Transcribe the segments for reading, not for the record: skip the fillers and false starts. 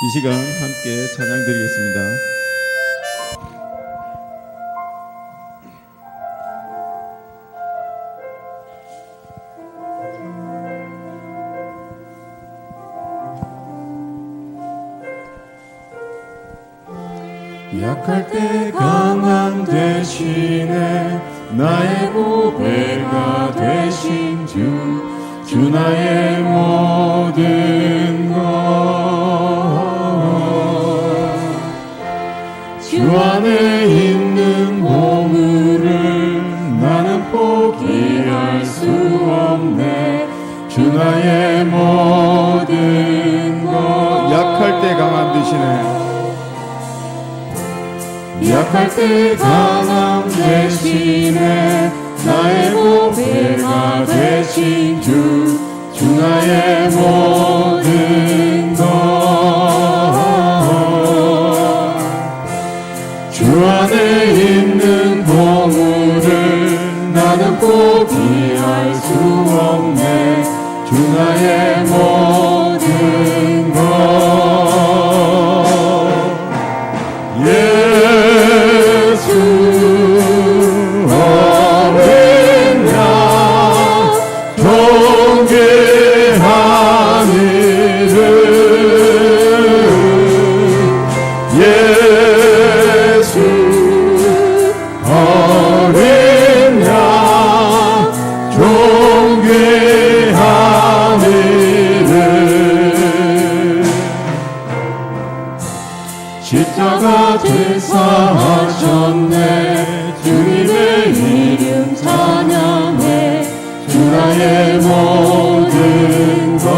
이 시간 함께 찬양 드리겠습니다. 약할 때 강함 대신에 나의 보배가 되신 주 나의 모든 것. 주 안에 있는 보물을 나는 포기할 수 없네. 주 나의 모든 것. 약할 때 강함 되시네. 약할 때 강함 대신에 나의 보배가 되신 주 나의 모든 것. 주 안에 있는 보물을 나는 포기할 수 없네. 주 나의 모든 것. 예수 어린 양 존귀한 이름. 예수 어린 양 존귀한 이름. 십자가 제사하셨네. 주님의 이름 찬양해. 주 나의 모든 것.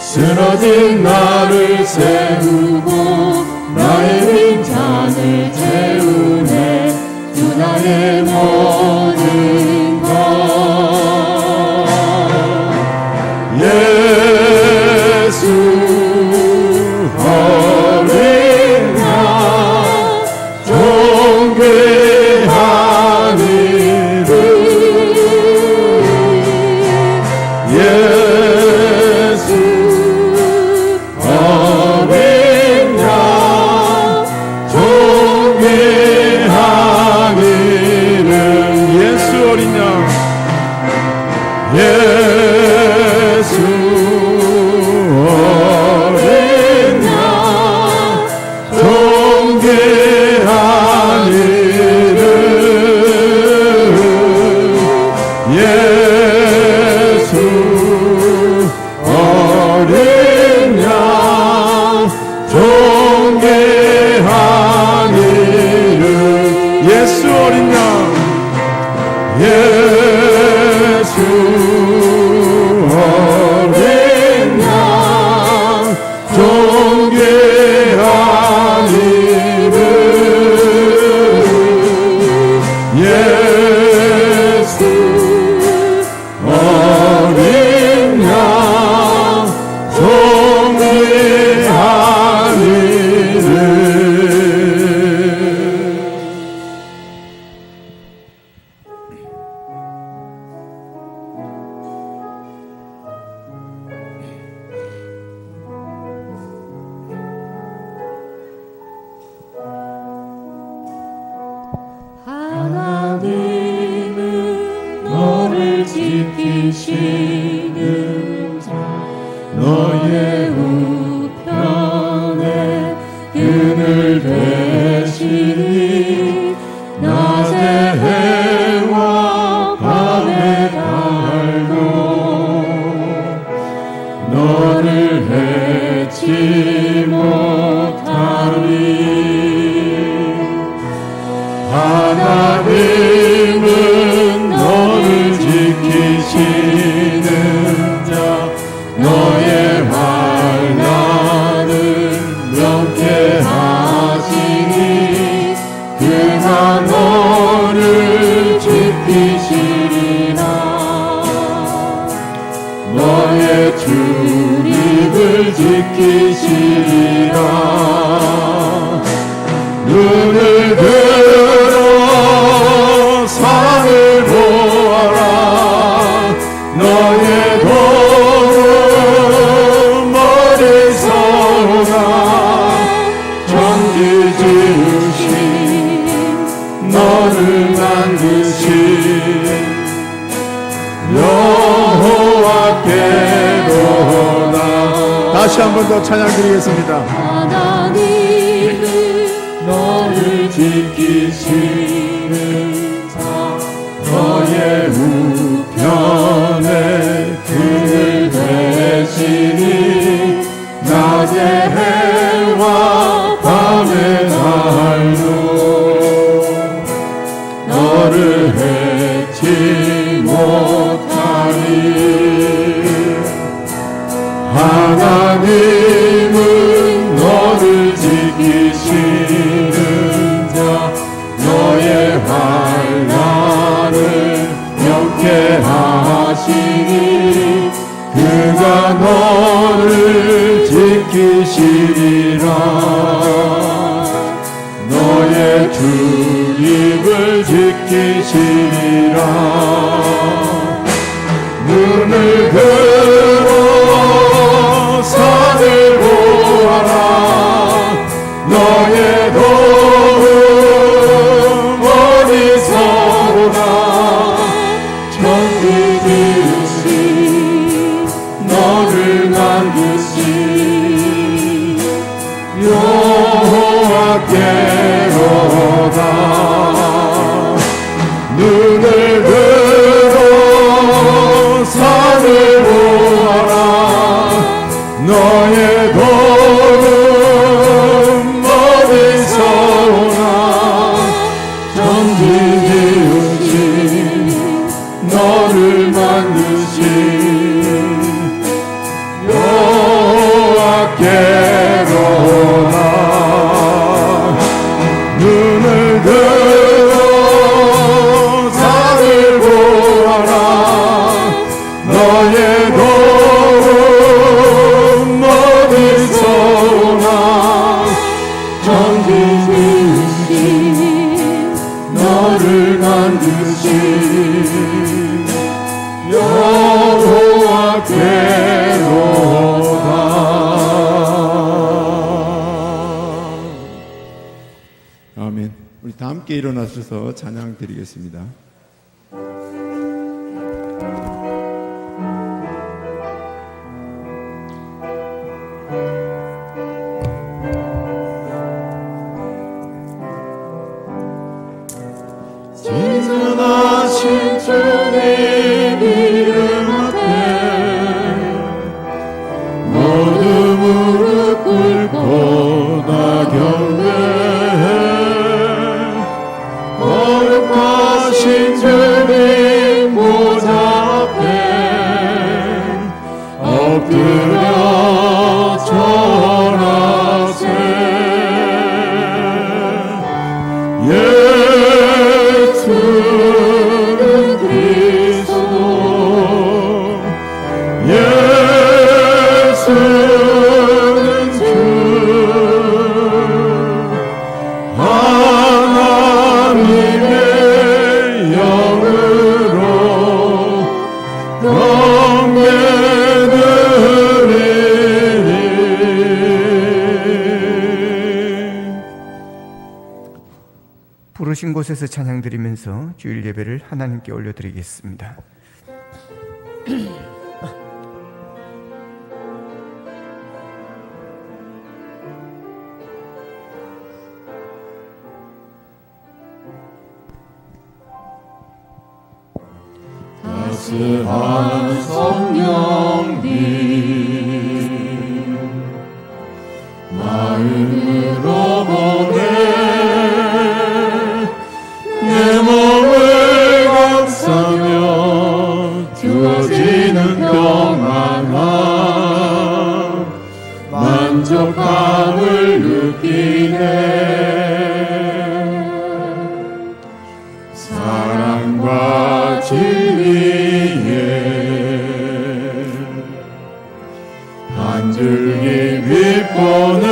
쓰러진 나를 세우고 나의 빈잔을 채우네. 주 나의 모든 것. 예수 어린 양 존귀한 이름. 예수 어린 양 존귀한 이름. 예수 어린 양. 예수 어린 양 존귀한 이름. 예수 어린 양 존귀한 이름. 예수 어린 양. 예수 어린 양 존귀한 이름. 예수 어린 양 존귀한 이름. 하나님은 너를 지키시는 자, 너의 우편에 그늘 되시니 낮의 해와 밤의 달도 너를 해치 못하리. 하나님은 너를 지키시는 자, 너의 환난을 명쾌하시니 그가 너를 지키시리라. 너의 출입을 지키시리라. 눈을 들어 산을 보아라. 너의 도를 너를 만드신 여호와께로다. 다시 한 번 더 찬양 드리겠습니다. 하나님은 너를 지키시는 자, 너의 우편에 그늘 되시니 낮의 해와 밤의 달도 너를 해치 못하니 하나님은 너를 지키시는 자, 너의 환난을 명쾌하시니 그가 너를 지키시리라. 너의 출입을 지키시리라. 눈을 들어 산을 보아라. 너의 도움 어디서 오나. 천지 지으신 너를 만드신 여호와께로다. 눈을 들어 산을 보아라. 너의 도움 어디서 오나. 천지 지으신 너를 만드신 여호와께로다. 눈을 들어 산을 보아라. 너의 도움 어디서 오나. 천지 지으신 너를 만드신 여호와께로다. 아멘. 우리 다 함께 일어나셔서 찬양 드리겠습니다. 진전하신 주님 이름 앞에 모두 무릎 꿇고 다 경배해. 거룩하신 주님 보좌 앞에 엎드려 절하세. 예수는 그리스도, 예수는 주, 하나님의 영으로 경배드리리. 부르신 곳에서 찬양 드리면서 주일 예배를 하나님께 올려드리겠습니다. 따스한 성령님 마음으로 보내 내 몸을 감싸며 주어지는 평안함 만족함을 느끼네. 사랑과 진리에 한 줄기 빛보네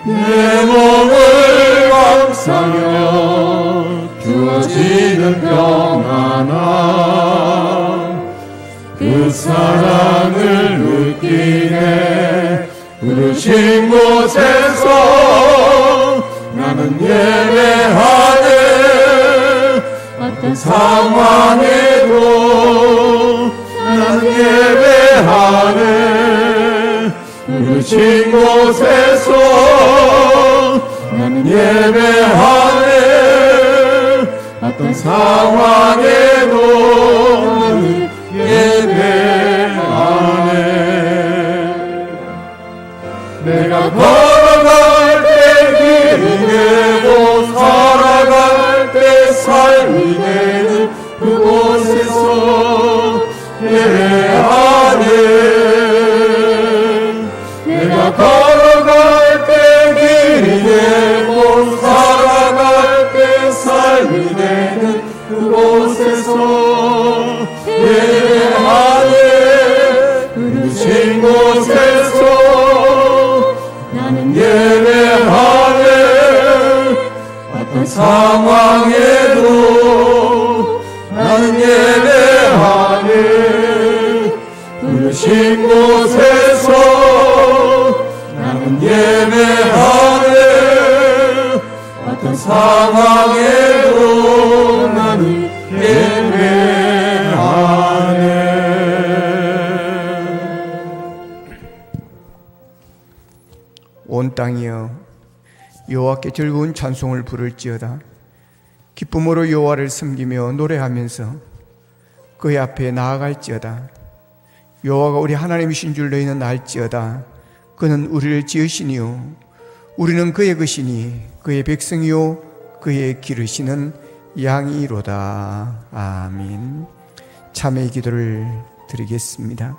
내 몸을 감싸며 주어지는 평안함 그 사랑을 느끼네. 부르신 곳에서 나는 예배 어떤 상황에도 나는 예배하네. 부르신 곳에서 나는 예배하네. 어떤 상황에도 나는 예배하네. 내가 걸어갈 때 길이 되고 살아갈 때 삶이 되는 그곳에서 예배하네. 내가 걸어갈 때 길이 되고 살아갈 때 삶이 되는 그곳에서 예배하네. 부르신 곳에서 나는 예배하네. 어떤 상황에도 나는 예배하네. 부르신 곳에서 나는 예배하네. 어떤 상황에도 나는 예배하네. 온 땅이여 여호와께 즐거운 찬송을 부를지어다. 기쁨으로 여호와를 섬기며 노래하면서 그의 앞에 나아갈지어다. 여호와가 우리 하나님이신 줄 너희는 알지어다. 그는 우리를 지으시니요 우리는 그의 것이니 그의 백성이요 그의 기르시는 양이로다. 아멘. 참회의 기도를 드리겠습니다.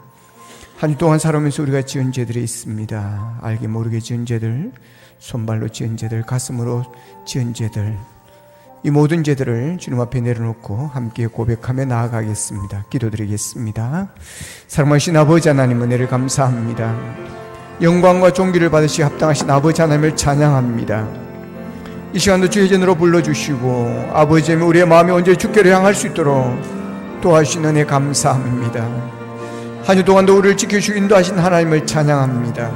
한 주 동안 살아오면서 우리가 지은 죄들이 있습니다. 알게 모르게 지은 죄들, 손발로 지은 죄들, 가슴으로 지은 죄들, 이 모든 죄들을 주님 앞에 내려놓고 함께 고백하며 나아가겠습니다. 기도드리겠습니다. 사랑하신 아버지 하나님, 은혜를 감사합니다. 영광과 존귀를 받으시 합당하신 아버지 하나님을 찬양합니다. 이 시간도 주의 전으로 불러주시고 아버지 하나님, 우리의 마음이 언제 주께로 향할 수 있도록 도와주신 은혜 감사합니다. 한 주 동안도 우리를 지켜주시고 인도하신 하나님을 찬양합니다.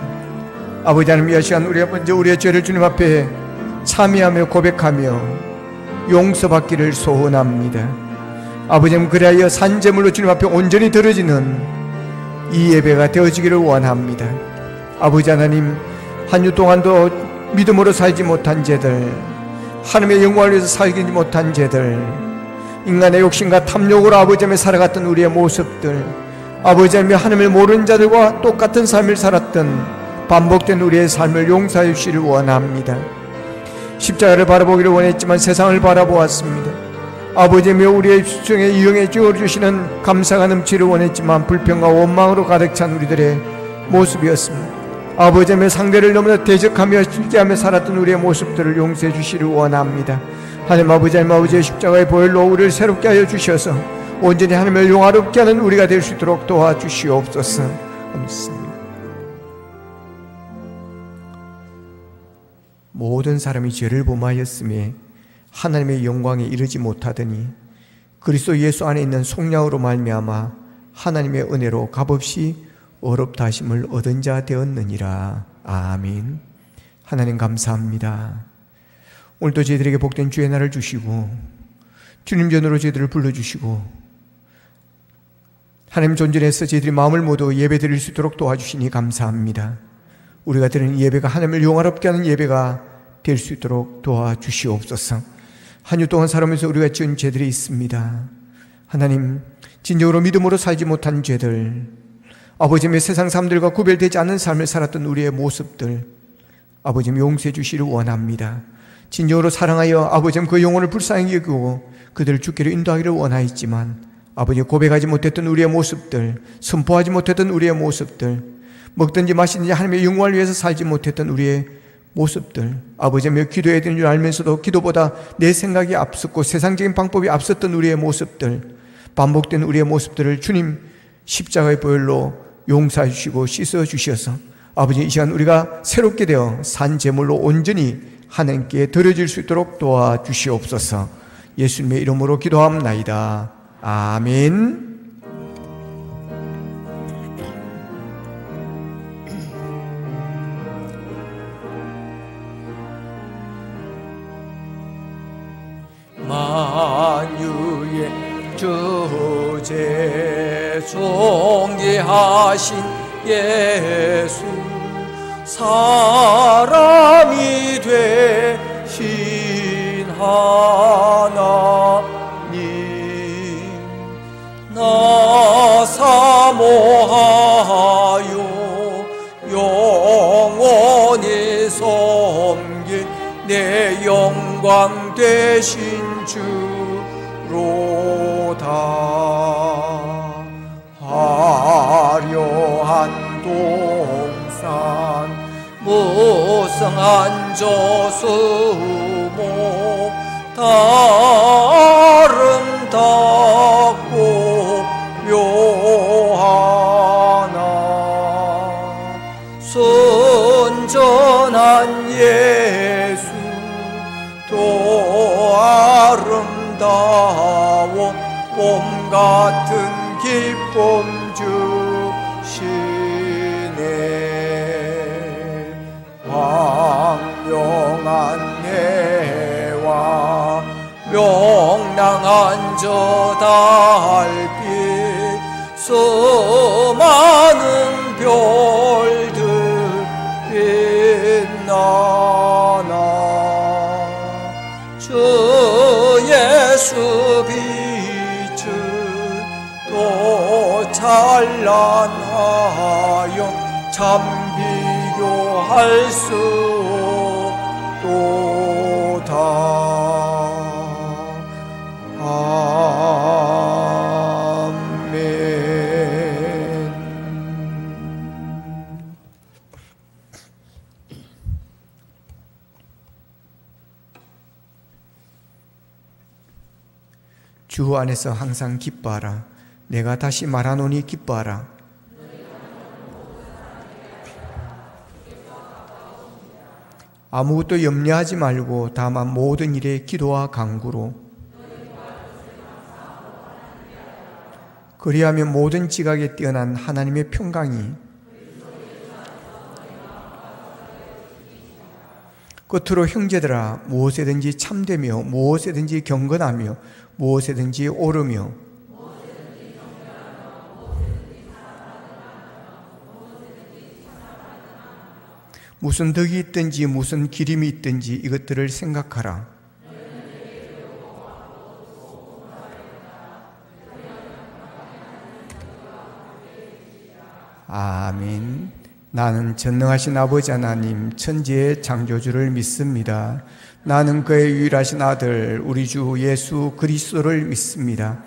아버지 하나님, 이 시간 우리의 죄를 주님 앞에 참회하며 고백하며 용서받기를 소원합니다. 아버지 하나님, 그리하여 산제물로 주님 앞에 온전히 드려지는 이 예배가 되어지기를 원합니다. 아버지 하나님, 한 주 동안도 믿음으로 살지 못한 죄들, 하나님의 영광을 위해서 살지 못한 죄들, 인간의 욕심과 탐욕으로 아버지 하나님 살아갔던 우리의 모습들, 아버지 하나님, 하나님을 모르는 자들과 똑같은 삶을 살았던 반복된 우리의 삶을 용서해 주시기를 원합니다. 십자가를 바라보기를 원했지만 세상을 바라보았습니다. 아버지 하나님, 우리의 수중에 이용해 주시는 감사가 넘치기를 원했지만 불평과 원망으로 가득 찬 우리들의 모습이었습니다. 아버지 하나님, 상대를 너무나 대적하며 실제하며 살았던 우리의 모습들을 용서해 주시기를 원합니다. 하나님 아버지 하나님, 아버지의 십자가의 보혈로 우리를 새롭게 하여 주셔서 온전히 하나님을 용화롭게 하는 우리가 될 수 있도록 도와주시옵소서. 감사합니다. 모든 사람이 죄를 범하였음에 하나님의 영광에 이르지 못하더니 그리스도 예수 안에 있는 속량으로 말미암아 하나님의 은혜로 값없이 어렵다 하심을 얻은 자 되었느니라. 아멘. 하나님 감사합니다. 오늘도 저희들에게 복된 주의 날을 주시고 주님 전으로 저희들을 불러주시고 하나님 존전에서 저희들이 마음을 모두 예배 드릴 수 있도록 도와주시니 감사합니다. 우리가 드리는 예배가 하나님을 영화롭게 하는 예배가 될 수 있도록 도와주시옵소서. 한 주 동안 살아오면서 우리가 지은 죄들이 있습니다. 하나님, 진정으로 믿음으로 살지 못한 죄들, 아버지의 세상 사람들과 구별되지 않는 삶을 살았던 우리의 모습들, 아버지 용서해 주시기를 원합니다. 진정으로 사랑하여 아버지 그 영혼을 불쌍히 여기고 그들을 주께로 인도하기를 원하였지만 아버지 고백하지 못했던 우리의 모습들, 선포하지 못했던 우리의 모습들, 먹든지 마시든지 하나님의 영광을 위해서 살지 못했던 우리의 모습들, 아버지며 기도해야 되는 줄 알면서도 기도보다 내 생각이 앞섰고 세상적인 방법이 앞섰던 우리의 모습들, 반복된 우리의 모습들을 주님 십자가의 보혈로 용서해 주시고 씻어 주셔서 아버지 이 시간 우리가 새롭게 되어 산 제물로 온전히 하나님께 드려질 수 있도록 도와주시옵소서. 예수님의 이름으로 기도합나이다. 아멘. 만유의 주제 존귀하신 예수 사람이 되신 하나님 나 사모하여 영원히 섬길 내 영광 되신 주로다 화려한 동산 무성한 저수목 아름답고 묘하나 순전한 예수 또 아름다워 봄 같은 기쁨 주시네 황명한 해와 명랑한 저 달빛 수많은 별들 빛나나 주 예수 빛은 또 찬란하여 참 비교할 수 없도다 주 안에서 항상 기뻐하라. 내가 다시 말하노니 기뻐하라. 아무것도 염려하지 말고 다만 모든 일에 기도와 간구로 그리하면 모든 지각에 뛰어난 하나님의 평강이 끝으로 형제들아 무엇에든지 참되며 무엇에든지 경건하며 무엇에든지 옳으며 무슨 덕이 있든지 무슨 기림이 있든지 이것들을 생각하라. 아멘. 나는 전능하신 아버지 하나님 천지의 창조주를 믿습니다. 나는 그의 유일하신 아들 우리 주 예수 그리스도를 믿습니다.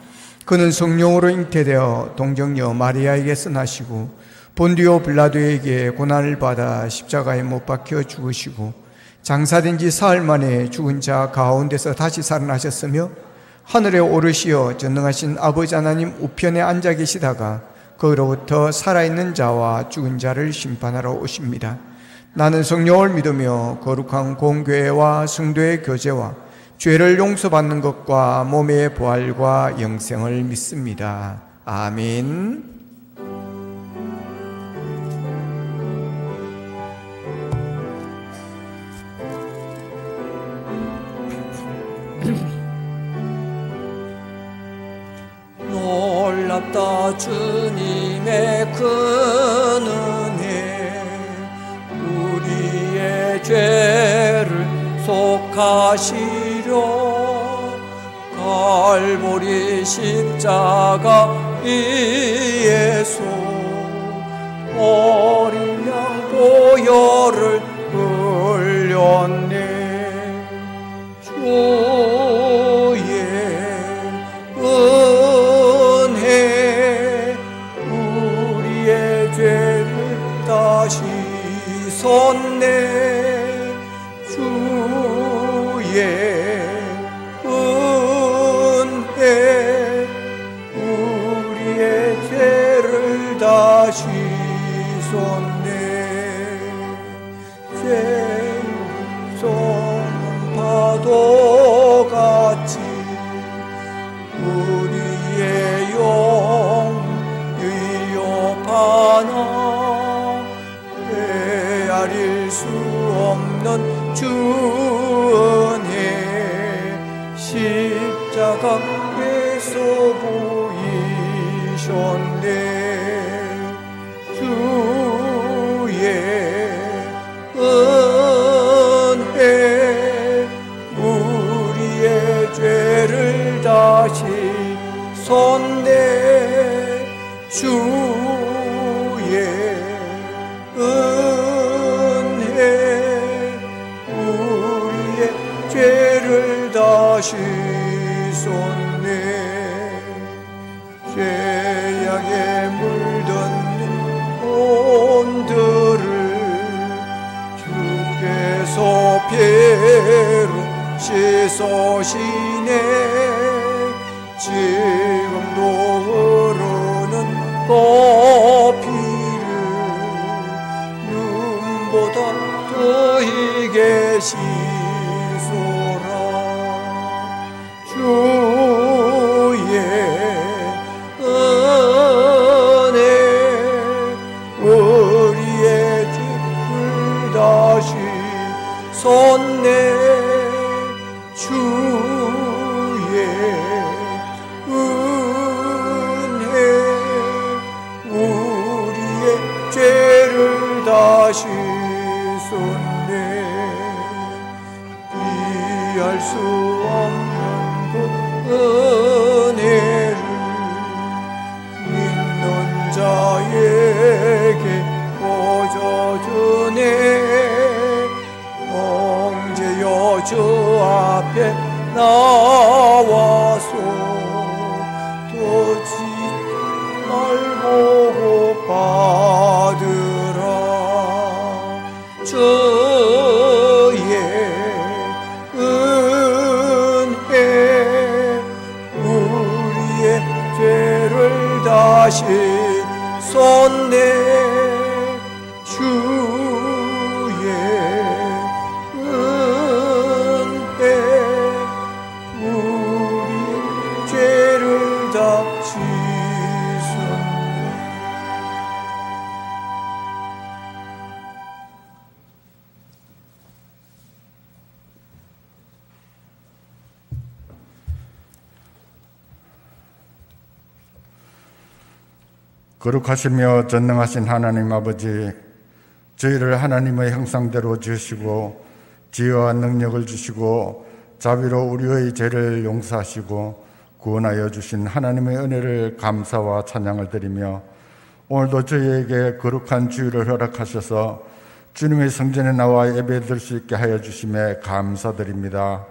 그는 성령으로 잉태되어 동정녀 마리아에게서 나시고 본디오 빌라도에게 고난을 받아 십자가에 못 박혀 죽으시고 장사된 지 사흘 만에 죽은 자 가운데서 다시 살아나셨으며 하늘에 오르시어 전능하신 아버지 하나님 우편에 앉아 계시다가 거기로부터 살아있는 자와 죽은 자를 심판하러 오십니다. 나는 성령을 믿으며 거룩한 공교회와 성도의 교제와 죄를 용서받는 것과 몸의 부활과 영생을 믿습니다. 아멘. 놀랍다 주님의 큰 은혜 우리의 죄를 속하시려 갈보리 십자가 위에서 어린 양 보혈을 흘렸네 주의 은혜 우리의 죄를 다시 섰네 주의 은혜 우리의 죄를 다시 섰네 죄 쏟는 파도같이 우리의 영 위협하나 헤아릴 수 없는 주 은혜 십자가에서 주의 은혜 우리의 죄를 다시 손내 주의 은혜 우리의 죄를 다시 손내 죄악에 물든 온들을 주께서 피로 씻으시네 지금도 흐르는 피를 눈보다 더히게 씻소라 주의 은혜 우리의 죄를 다시 손내 주의 은혜 우리의 죄를 다시 손내 비할 수 없는 그 은혜를 믿는 자에게 보여주네 형제여 주 앞에 나와서 도지 말고 받으라 주의 은혜 우리의 죄를 다시 손내 주의 은혜 우리의 죄를 다시 손내 거룩하시며 전능하신 하나님 아버지, 저희를 하나님의 형상대로 지으시고 지혜와 능력을 주시고 자비로 우리의 죄를 용서하시고 구원하여 주신 하나님의 은혜를 감사와 찬양을 드리며 오늘도 저희에게 거룩한 주일을 허락하셔서 주님의 성전에 나와 예배드릴 수 있게 하여 주심에 감사드립니다.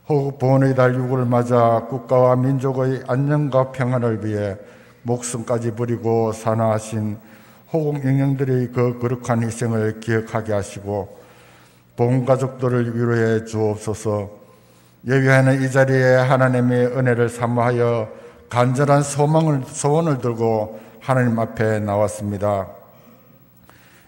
호국 보훈의 달 6을 맞아 국가와 민족의 안녕과 평안을 위해 목숨까지 버리고 산화하신 호국 영령들의 그 거룩한 희생을 기억하게 하시고 보훈 가족들을 위로해 주옵소서. 예배하는 이 자리에 하나님의 은혜를 사모하여 간절한 소원을 들고 하나님 앞에 나왔습니다.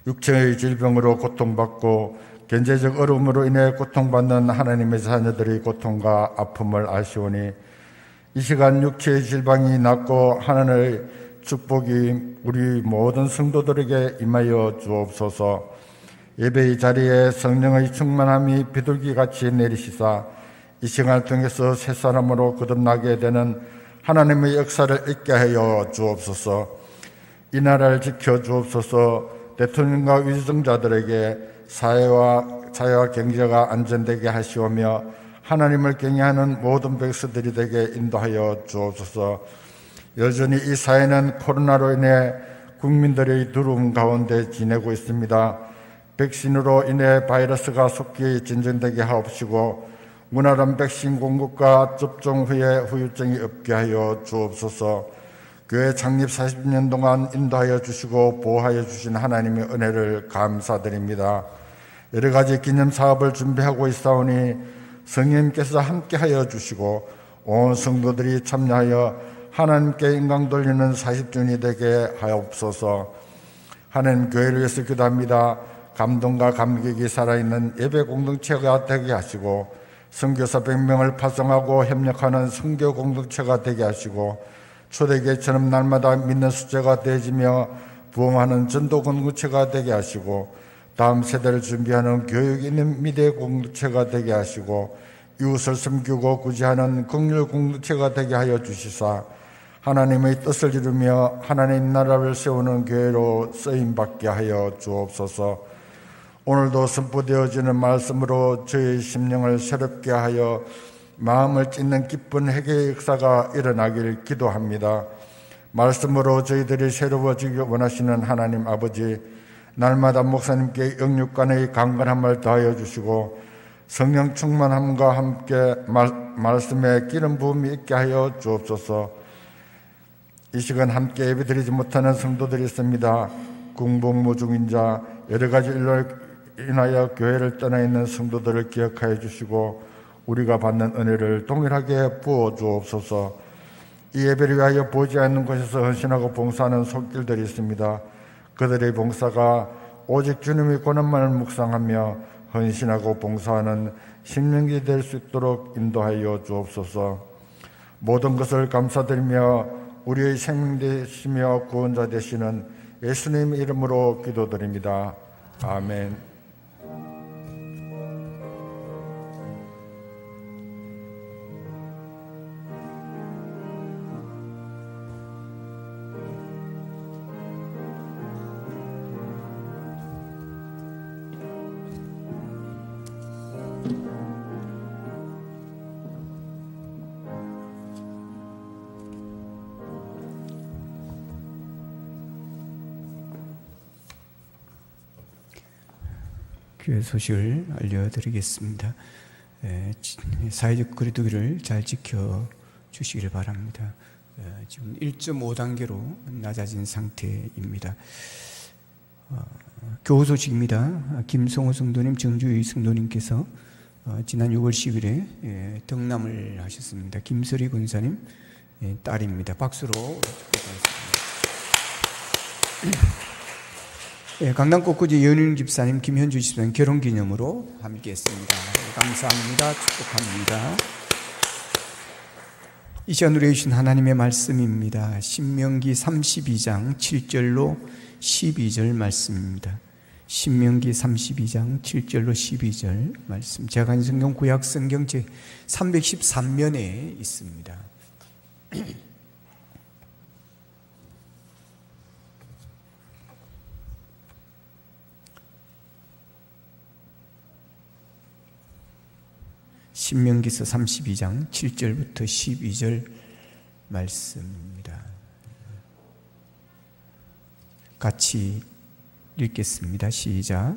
육체의 질병으로 고통받고 경제적 어려움으로 인해 고통받는 하나님의 자녀들의 고통과 아픔을 아시오니 이 시간 육체의 질병이 낫고 하나님의 축복이 우리 모든 성도들에게 임하여 주옵소서. 예배의 자리에 성령의 충만함이 비둘기같이 내리시사 이 시간을 통해서 새 사람으로 거듭나게 되는 하나님의 역사를 있게 하여 주옵소서. 이 나라를 지켜 주옵소서. 대통령과 위정자들에게 사회와 경제가 안전되게 하시오며 하나님을 경외하는 모든 백성들이 되게 인도하여 주옵소서. 여전히 이 사회는 코로나로 인해 국민들의 두려움 가운데 지내고 있습니다. 백신으로 인해 바이러스가 속히 진정되게 하옵시고 원활한 백신 공급과 접종 후에 후유증이 없게 하여 주옵소서. 교회 창립 40년 동안 인도하여 주시고 보호하여 주신 하나님의 은혜를 감사드립니다. 여러 가지 기념 사업을 준비하고 있사오니 성령님께서 함께하여 주시고 온 성도들이 참여하여 하나님께 영광 돌리는 40주년이 되게 하옵소서. 하나님 교회를 위해서 기도합니다. 감동과 감격이 살아있는 예배 공동체가 되게 하시고 선교사 100명을 파송하고 협력하는 선교 공동체가 되게 하시고 초대교회처럼 날마다 믿는 숫자가 되어지며 부흥하는 전도 공동체가 되게 하시고 다음 세대를 준비하는 교육 있는 미래 공동체가 되게 하시고 이웃을 섬기고 구제하는 긍휼 공동체가 되게 하여 주시사 하나님의 뜻을 이루며 하나님 나라를 세우는 교회로 쓰임받게 하여 주옵소서. 오늘도 선포되어지는 말씀으로 저희 심령을 새롭게 하여 마음을 찢는 기쁜 회개의 역사가 일어나길 기도합니다. 말씀으로 저희들이 새로워지기 원하시는 하나님 아버지, 날마다 목사님께 영육간의 강건함을 더하여 주시고 성령 충만함과 함께 말씀에 기름 부음이 있게 하여 주옵소서. 이 시간 함께 예배드리지 못하는 성도들이 있습니다. 궁복무 중인 자, 여러 가지 일로 인하여 교회를 떠나 있는 성도들을 기억하여 주시고 우리가 받는 은혜를 동일하게 부어 주옵소서. 이 예배를 위하여 보지 않는 곳에서 헌신하고 봉사하는 손길들이 있습니다. 그들의 봉사가 오직 주님의 권한만을 묵상하며 헌신하고 봉사하는 심령이 될 수 있도록 인도하여 주옵소서. 모든 것을 감사드리며 우리의 생명 되시며 구원자 되시는 예수님 이름으로 기도드립니다. 아멘. 교회 소식을 알려드리겠습니다. 사회적 거리두기를 잘 지켜주시기를 바랍니다. 지금 1.5단계로 낮아진 상태입니다. 교우 소식입니다. 김성호 성도님, 정주희 성도님께서 지난 6월 10일에 등남을 하셨습니다. 김설희 권사님 딸입니다. 박수로 축복하겠습니다. 강남 꽃꽂이 연윤 집사님, 김현주 집사님 결혼기념으로 함께했습니다. 감사합니다. 축복합니다. 이 시간 우리에게 주신 하나님의 말씀입니다. 신명기 32장 7절로 12절 말씀입니다. 신명기 32장 7절로 12절 말씀. 제가 가진 성경 구약 성경 제 313면에 있습니다. 신명기서 32장 7절부터 12절 말씀입니다. 같이 읽겠습니다. 시작.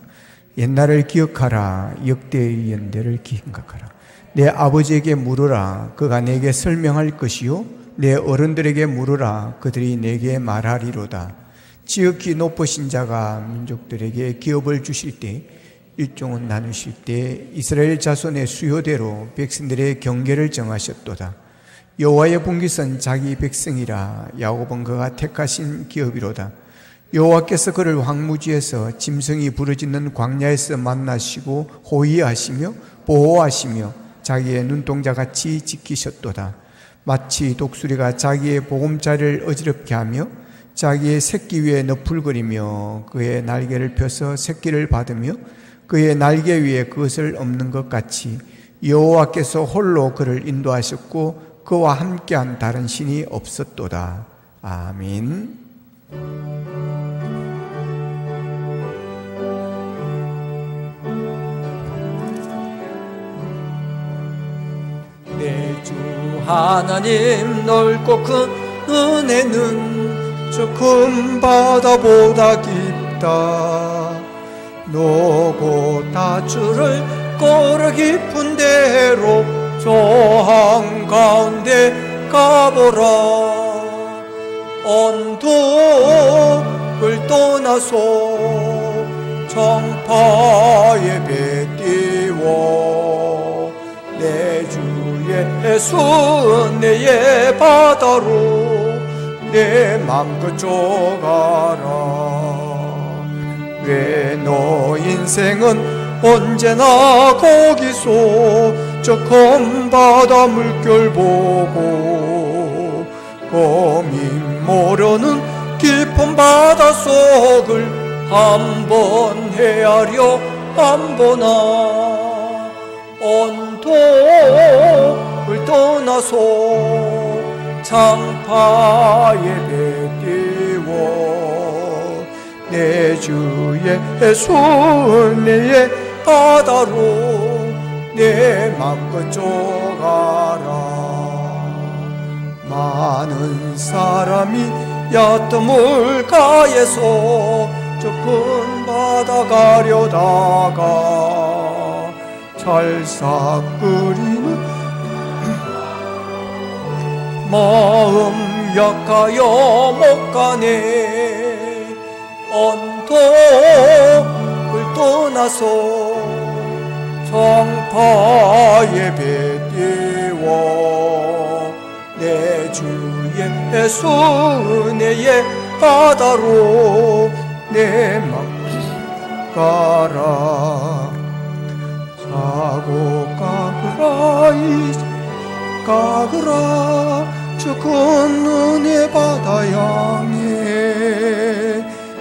옛날을 기억하라. 역대의 연대를 기억하라. 내 아버지에게 물으라. 그가 내게 설명할 것이요 내 어른들에게 물으라. 그들이 내게 말하리로다. 지극히 높으신 자가 민족들에게 기업을 주실 때 일종은 나누실 때 이스라엘 자손의 수요대로 백성들의 경계를 정하셨도다. 여호와의 분깃은 자기 백성이라. 야곱은 그가 택하신 기업이로다. 여호와께서 그를 황무지에서 짐승이 부르짖는 광야에서 만나시고 호위하시며 보호하시며 자기의 눈동자같이 지키셨도다. 마치 독수리가 자기의 보금자리를 어지럽게 하며 자기의 새끼 위에 너풀거리며 그의 날개를 펴서 새끼를 받으며 그의 날개 위에 그것을 엎는 것 같이 여호와께서 홀로 그를 인도하셨고 그와 함께한 다른 신이 없었도다. 아멘. 내 주 하나님 넓고 큰 은혜는 저 큰 바다보다 깊다. 노고 다주를 걸어 깊은 데로 저 한가운데 가보라. 언덕을 떠나서 정파에 배 띄워 내 주 예수 은혜의 바다로 내 맘껏 쪼가라. 왜 너 인생은 언제나 거기서 저 큰 바다 물결 보고 고민 모르는 깊은 바닷속을 한번 헤아려 한번아. 언덕을 떠나서 창파 예배 띄워 내 주 예수 은혜의 바다로 내 맘 건져가라. 많은 사람이 얕은 물가에서 저 큰 바다 가려다가 찰싹거리는 마음 약하여 못 가네. 언덕을 떠나서 창파 예배 띄워 내 주 예수 은혜의 바다로 내 맘 가라. 자고 가그라 저 큰 은혜 바다 향해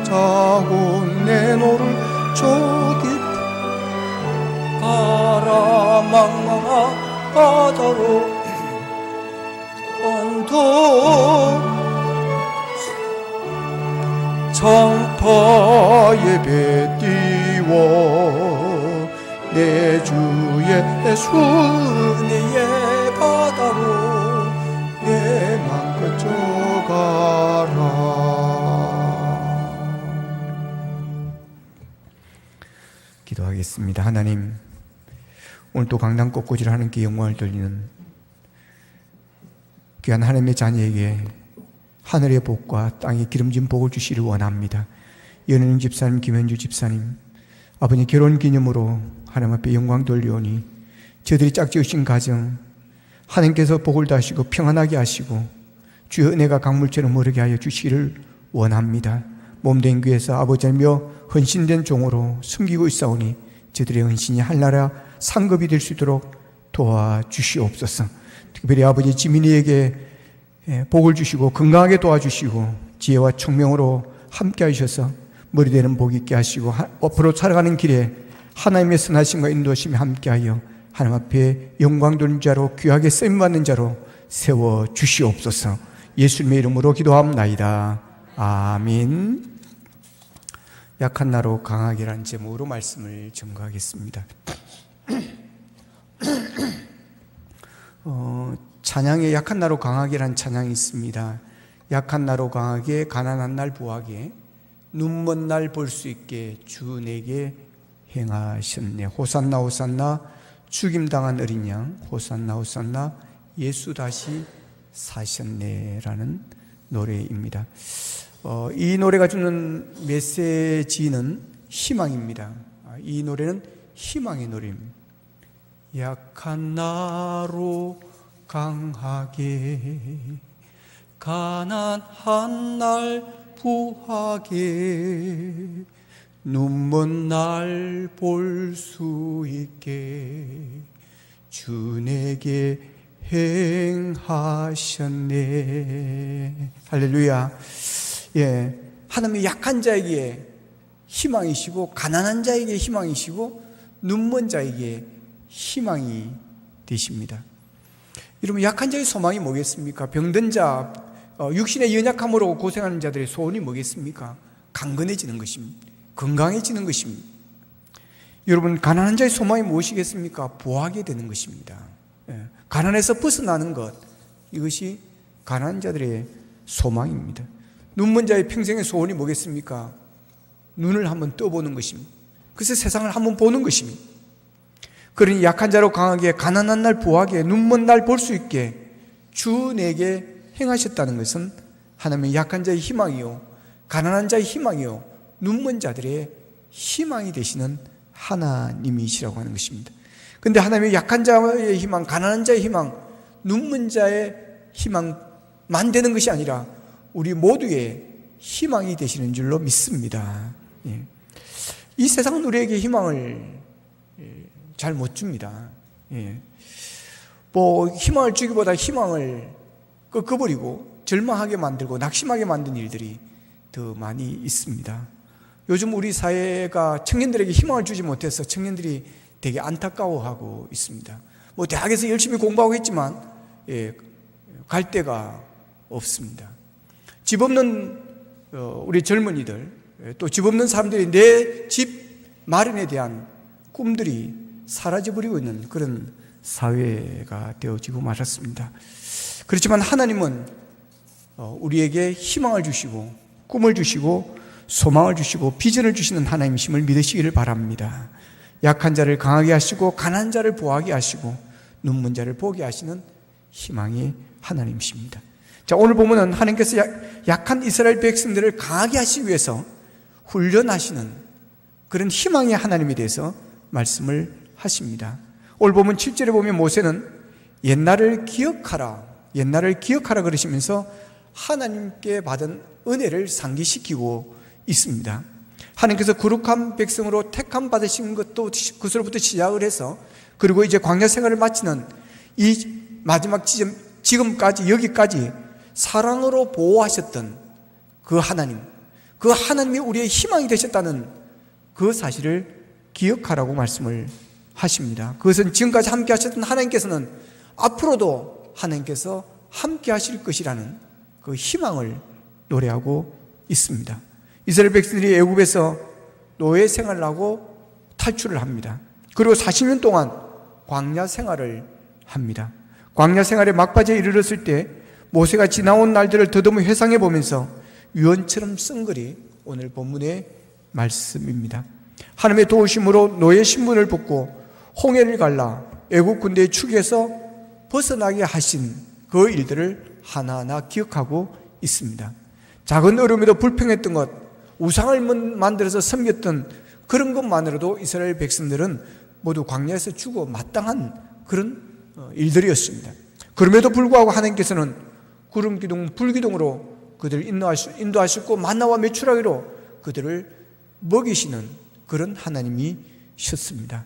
자고 내노를 저 깊이 가라. 망망한 바다로 언덕 창파 예배 띄워 내 주 예수 은혜의 바다로 내 맘 건져가라. 기도하겠습니다. 하나님, 오늘 또 강단 꽃꽂이를 하는 그 영광을 돌리는 귀한 하나님의 자녀에게 하늘의 복과 땅의 기름진 복을 주시를 원합니다. 연은영 집사님, 김현주 집사님, 아버지 결혼 기념으로 하나님 앞에 영광 돌려오니 저들이 짝지으신 가정 하나님께서 복을 다하시고 평안하게 하시고 주의 은혜가 강물처럼 흐르게 하여 주시기를 원합니다. 몸된 교회에서 아버지며 헌신된 종으로 숨기고 있사오니 저들의 헌신이 한나라 상급이 될 수 있도록 도와주시옵소서. 특별히 아버지 지민이에게 복을 주시고 건강하게 도와주시고 지혜와 총명으로 함께 하셔서 머리되는 복 있게 하시고 앞으로 살아가는 길에 하나님의 선하심과 인도하심이 함께하여 하나님 앞에 영광 돌린 자로 귀하게 쓰임받는 자로 세워주시옵소서. 예수님의 이름으로 기도합나이다. 아멘. 약한 나로 강하게라는 제목으로 말씀을 증거하겠습니다. 찬양에 약한 나로 강하게라는 찬양이 있습니다. 약한 나로 강하게, 가난한 날 부하게, 눈먼 날 볼 수 있게 주 내게 행하셨네. 호산나 호산나 죽임당한 어린 양, 호산나 호산나 예수 다시 사셨네라는 노래입니다. 이 노래가 주는 메시지는 희망입니다. 이 노래는 희망의 노래입니다. 약한 나로 강하게, 가난한 날 부하게, 눈먼 날 볼 수 있게 주 내게 행하셨네. 할렐루야. 예, 하나님이 약한 자에게 희망이시고 가난한 자에게 희망이시고 눈먼 자에게 희망이 되십니다. 여러분, 약한 자의 소망이 뭐겠습니까? 병든 자, 육신의 연약함으로 고생하는 자들의 소원이 뭐겠습니까? 강건해지는 것입니다. 건강해지는 것입니다. 여러분, 가난한 자의 소망이 무엇이겠습니까? 부하게 되는 것입니다. 가난에서 벗어나는 것, 이것이 가난한 자들의 소망입니다. 눈먼 자의 평생의 소원이 뭐겠습니까? 눈을 한번 떠보는 것입니다. 그래서 세상을 한번 보는 것입니다. 그러니 약한 자로 강하게, 가난한 날 부하게, 눈먼 날 볼 수 있게 주 내게 행하셨다는 것은 하나님의 약한 자의 희망이요, 가난한 자의 희망이요, 눈먼 자들의 희망이 되시는 하나님이시라고 하는 것입니다. 그런데 하나님의 약한 자의 희망, 가난한 자의 희망, 눈먼 자의 희망만 되는 것이 아니라 우리 모두의 희망이 되시는 줄로 믿습니다. 이 세상은 우리에게 희망을 잘 못 줍니다. 희망을 주기보다 희망을 꺾어버리고 절망하게 만들고 낙심하게 만든 일들이 더 많이 있습니다. 요즘 우리 사회가 청년들에게 희망을 주지 못해서 청년들이 되게 안타까워하고 있습니다. 대학에서 열심히 공부하고 있지만 갈 데가 없습니다. 집 없는 우리 젊은이들, 또 집 없는 사람들이 내 집 마련에 대한 꿈들이 사라져버리고 있는 그런 사회가 되어지고 말았습니다. 그렇지만 하나님은 우리에게 희망을 주시고 꿈을 주시고 소망을 주시고 비전을 주시는 하나님이심을 믿으시기를 바랍니다. 약한 자를 강하게 하시고 가난한 자를 보호하게 하시고 눈먼 자를 보게 하시는 희망이 하나님이십니다. 자, 오늘 보면은 하나님께서 약한 이스라엘 백성들을 강하게 하시기 위해서 훈련하시는 그런 희망의 하나님에 대해서 말씀을 하십니다. 오늘 보면 7절에 보면 모세는 옛날을 기억하라 그러시면서 하나님께 받은 은혜를 상기시키고 있습니다. 하나님께서 거룩한 백성으로 택함 받으신 것도 그것으로부터 시작을 해서 그리고 이제 광야 생활을 마치는 이 마지막 지금까지 여기까지 사랑으로 보호하셨던 그 하나님이 우리의 희망이 되셨다는 그 사실을 기억하라고 말씀을 하십니다. 그것은 지금까지 함께 하셨던 하나님께서는 앞으로도 하나님께서 함께 하실 것이라는 그 희망을 노래하고 있습니다. 이스라엘 백성들이 애굽에서 노예 생활을 하고 탈출을 합니다. 그리고 40년 동안 광야 생활을 합니다. 광야 생활의 막바지에 이르렀을 때 모세가 지나온 날들을 더듬어 회상해 보면서 유언처럼 쓴 글이 오늘 본문의 말씀입니다. 하나님의 도우심으로 노예 신분을 벗고 홍해를 갈라 애국 군대의 축에서 벗어나게 하신 그 일들을 하나하나 기억하고 있습니다. 작은 어려움에도 불평했던 것, 우상을 만들어서 섬겼던 그런 것만으로도 이스라엘 백성들은 모두 광야에서 죽어 마땅한 그런 일들이었습니다. 그럼에도 불구하고 하나님께서는 구름 기둥, 불 기둥으로 그들을 인도하셨고 만나와 메추라기로 그들을 먹이시는 그런 하나님이셨습니다.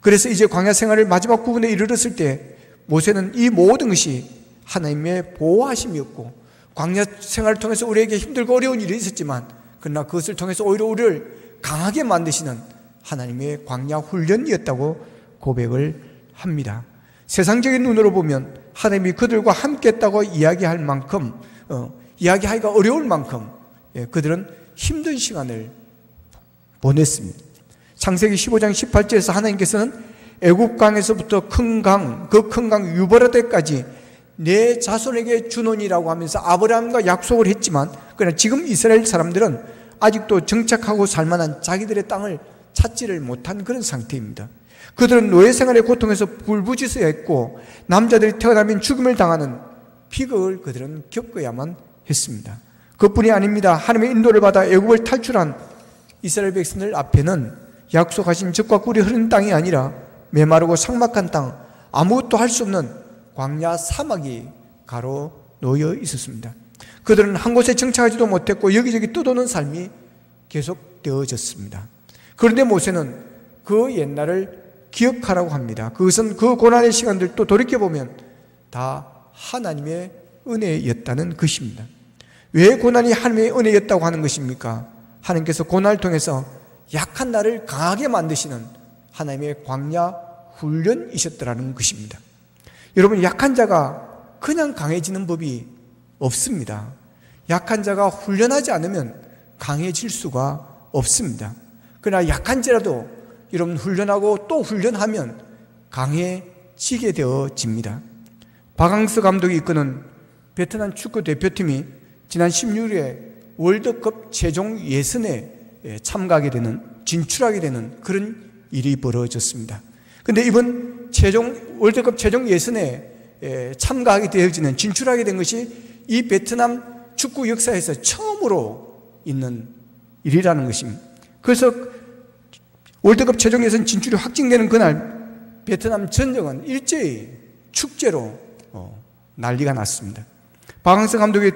그래서 이제 광야 생활을 마지막 부분에 이르렀을 때 모세는 이 모든 것이 하나님의 보호하심이었고 광야 생활을 통해서 우리에게 힘들고 어려운 일이 있었지만 그러나 그것을 통해서 오히려 우리를 강하게 만드시는 하나님의 광야 훈련이었다고 고백을 합니다. 세상적인 눈으로 보면 하나님이 그들과 함께 했다고 이야기할 만큼 이야기하기가 어려울 만큼 그들은 힘든 시간을 보냈습니다. 창세기 15장 18절에서 하나님께서는 애굽강에서부터 큰 강, 그 큰 강 유브라데까지 내 자손에게 주노니라고 하면서 아브라함과 약속을 했지만 그러나 지금 이스라엘 사람들은 아직도 정착하고 살만한 자기들의 땅을 찾지를 못한 그런 상태입니다. 그들은 노예 생활의 고통에서 불부지서야 했고 남자들이 태어나면 죽음을 당하는 비극을 그들은 겪어야만 했습니다. 그뿐이 아닙니다. 하나님의 인도를 받아 애굽을 탈출한 이스라엘 백성들 앞에는 약속하신 젖과 꿀이 흐르는 땅이 아니라 메마르고 삭막한 땅, 아무것도 할 수 없는 광야 사막이 가로놓여 있었습니다. 그들은 한 곳에 정착하지도 못했고 여기저기 떠도는 삶이 계속되어졌습니다. 그런데 모세는 그 옛날을 기억하라고 합니다. 그것은 그 고난의 시간들 또 돌이켜보면 다 하나님의 은혜였다는 것입니다. 왜 고난이 하나님의 은혜였다고 하는 것입니까? 하나님께서 고난을 통해서 약한 나를 강하게 만드시는 하나님의 광야 훈련이셨더라는 것입니다. 여러분, 약한 자가 그냥 강해지는 법이 없습니다. 약한 자가 훈련하지 않으면 강해질 수가 없습니다. 그러나 약한지라도 여러분 훈련하고 또 훈련하면 강해지게 되어집니다. 박항서 감독이 이끄는 베트남 축구 대표팀이 지난 16일에 월드컵 최종 예선에 참가하게 되는, 진출하게 되는 그런 일이 벌어졌습니다. 그런데 이번 월드컵 최종 예선에 참가하게 되어지는, 진출하게 된 것이 이 베트남 축구 역사에서 처음으로 있는 일이라는 것입니다. 그래서 월드컵 최종 예선 진출이 확정되는 그날 베트남 전역은 일제히 축제로 난리가 났습니다. 박항서 감독이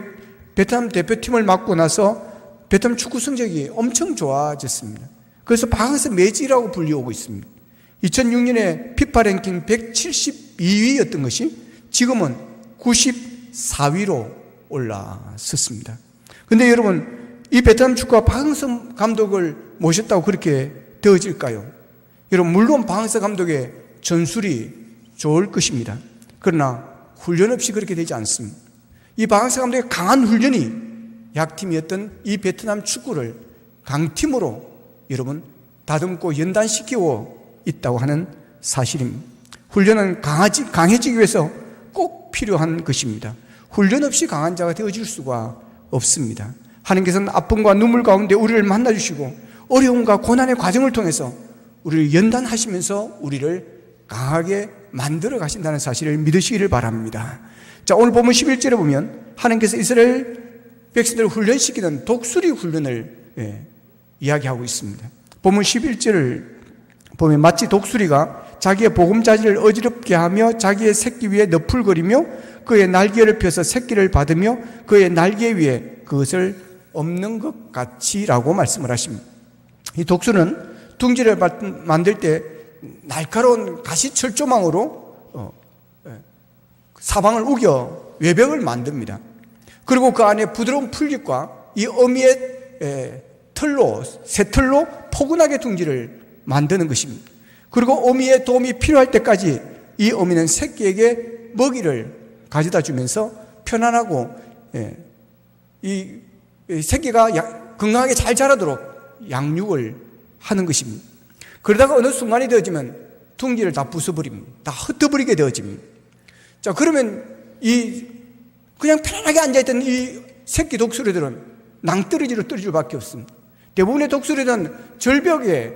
베트남 대표팀을 맡고 나서 베트남 축구 성적이 엄청 좋아졌습니다. 그래서 박항서 매직이라고 불리우고 있습니다. 2006년에 피파 랭킹 172위였던 것이 지금은 94위로 올라섰습니다. 그런데 여러분, 이 베트남 축구가 박항서 감독을 모셨다고 그렇게 되어질까요? 여러분, 물론 박항서 감독의 전술이 좋을 것입니다. 그러나 훈련 없이 그렇게 되지 않습니다. 이 방학생 감독의 강한 훈련이 약팀이었던 이 베트남 축구를 강팀으로 여러분 다듬고 연단시키고 있다고 하는 사실입니다. 훈련은 강해지기 위해서 꼭 필요한 것입니다. 훈련 없이 강한 자가 되어질 수가 없습니다. 하나님께서는 아픔과 눈물 가운데 우리를 만나주시고 어려움과 고난의 과정을 통해서 우리를 연단하시면서 우리를 강하게 만들어 가신다는 사실을 믿으시기를 바랍니다. 자, 오늘 본문 11절에 보면 하나님께서 이스라엘 백성들을 훈련시키는 독수리 훈련을 이야기하고 있습니다. 본문 11절을 보면 마치 독수리가 자기의 보금자리를 어지럽게 하며 자기의 새끼 위에 너풀거리며 그의 날개를 펴서 새끼를 받으며 그의 날개 위에 그것을 엎는 것 같이라고 말씀을 하십니다. 이 독수리는 둥지를 만들 때 날카로운 가시철조망으로 사방을 우겨 외벽을 만듭니다. 그리고 그 안에 부드러운 풀잎과 이 어미의 털로, 새털로 포근하게 둥지를 만드는 것입니다. 그리고 어미의 도움이 필요할 때까지 이 어미는 새끼에게 먹이를 가져다 주면서 편안하고 이 새끼가 건강하게 잘 자라도록 양육을 하는 것입니다. 그러다가 어느 순간이 되어지면 둥지를 다 부숴버립니다. 다 흩어버리게 되어집니다. 자, 그러면 그냥 편안하게 앉아있던 이 새끼 독수리들은 낭떠러지로 떨어질 수밖에 없습니다. 대부분의 독수리들은 절벽에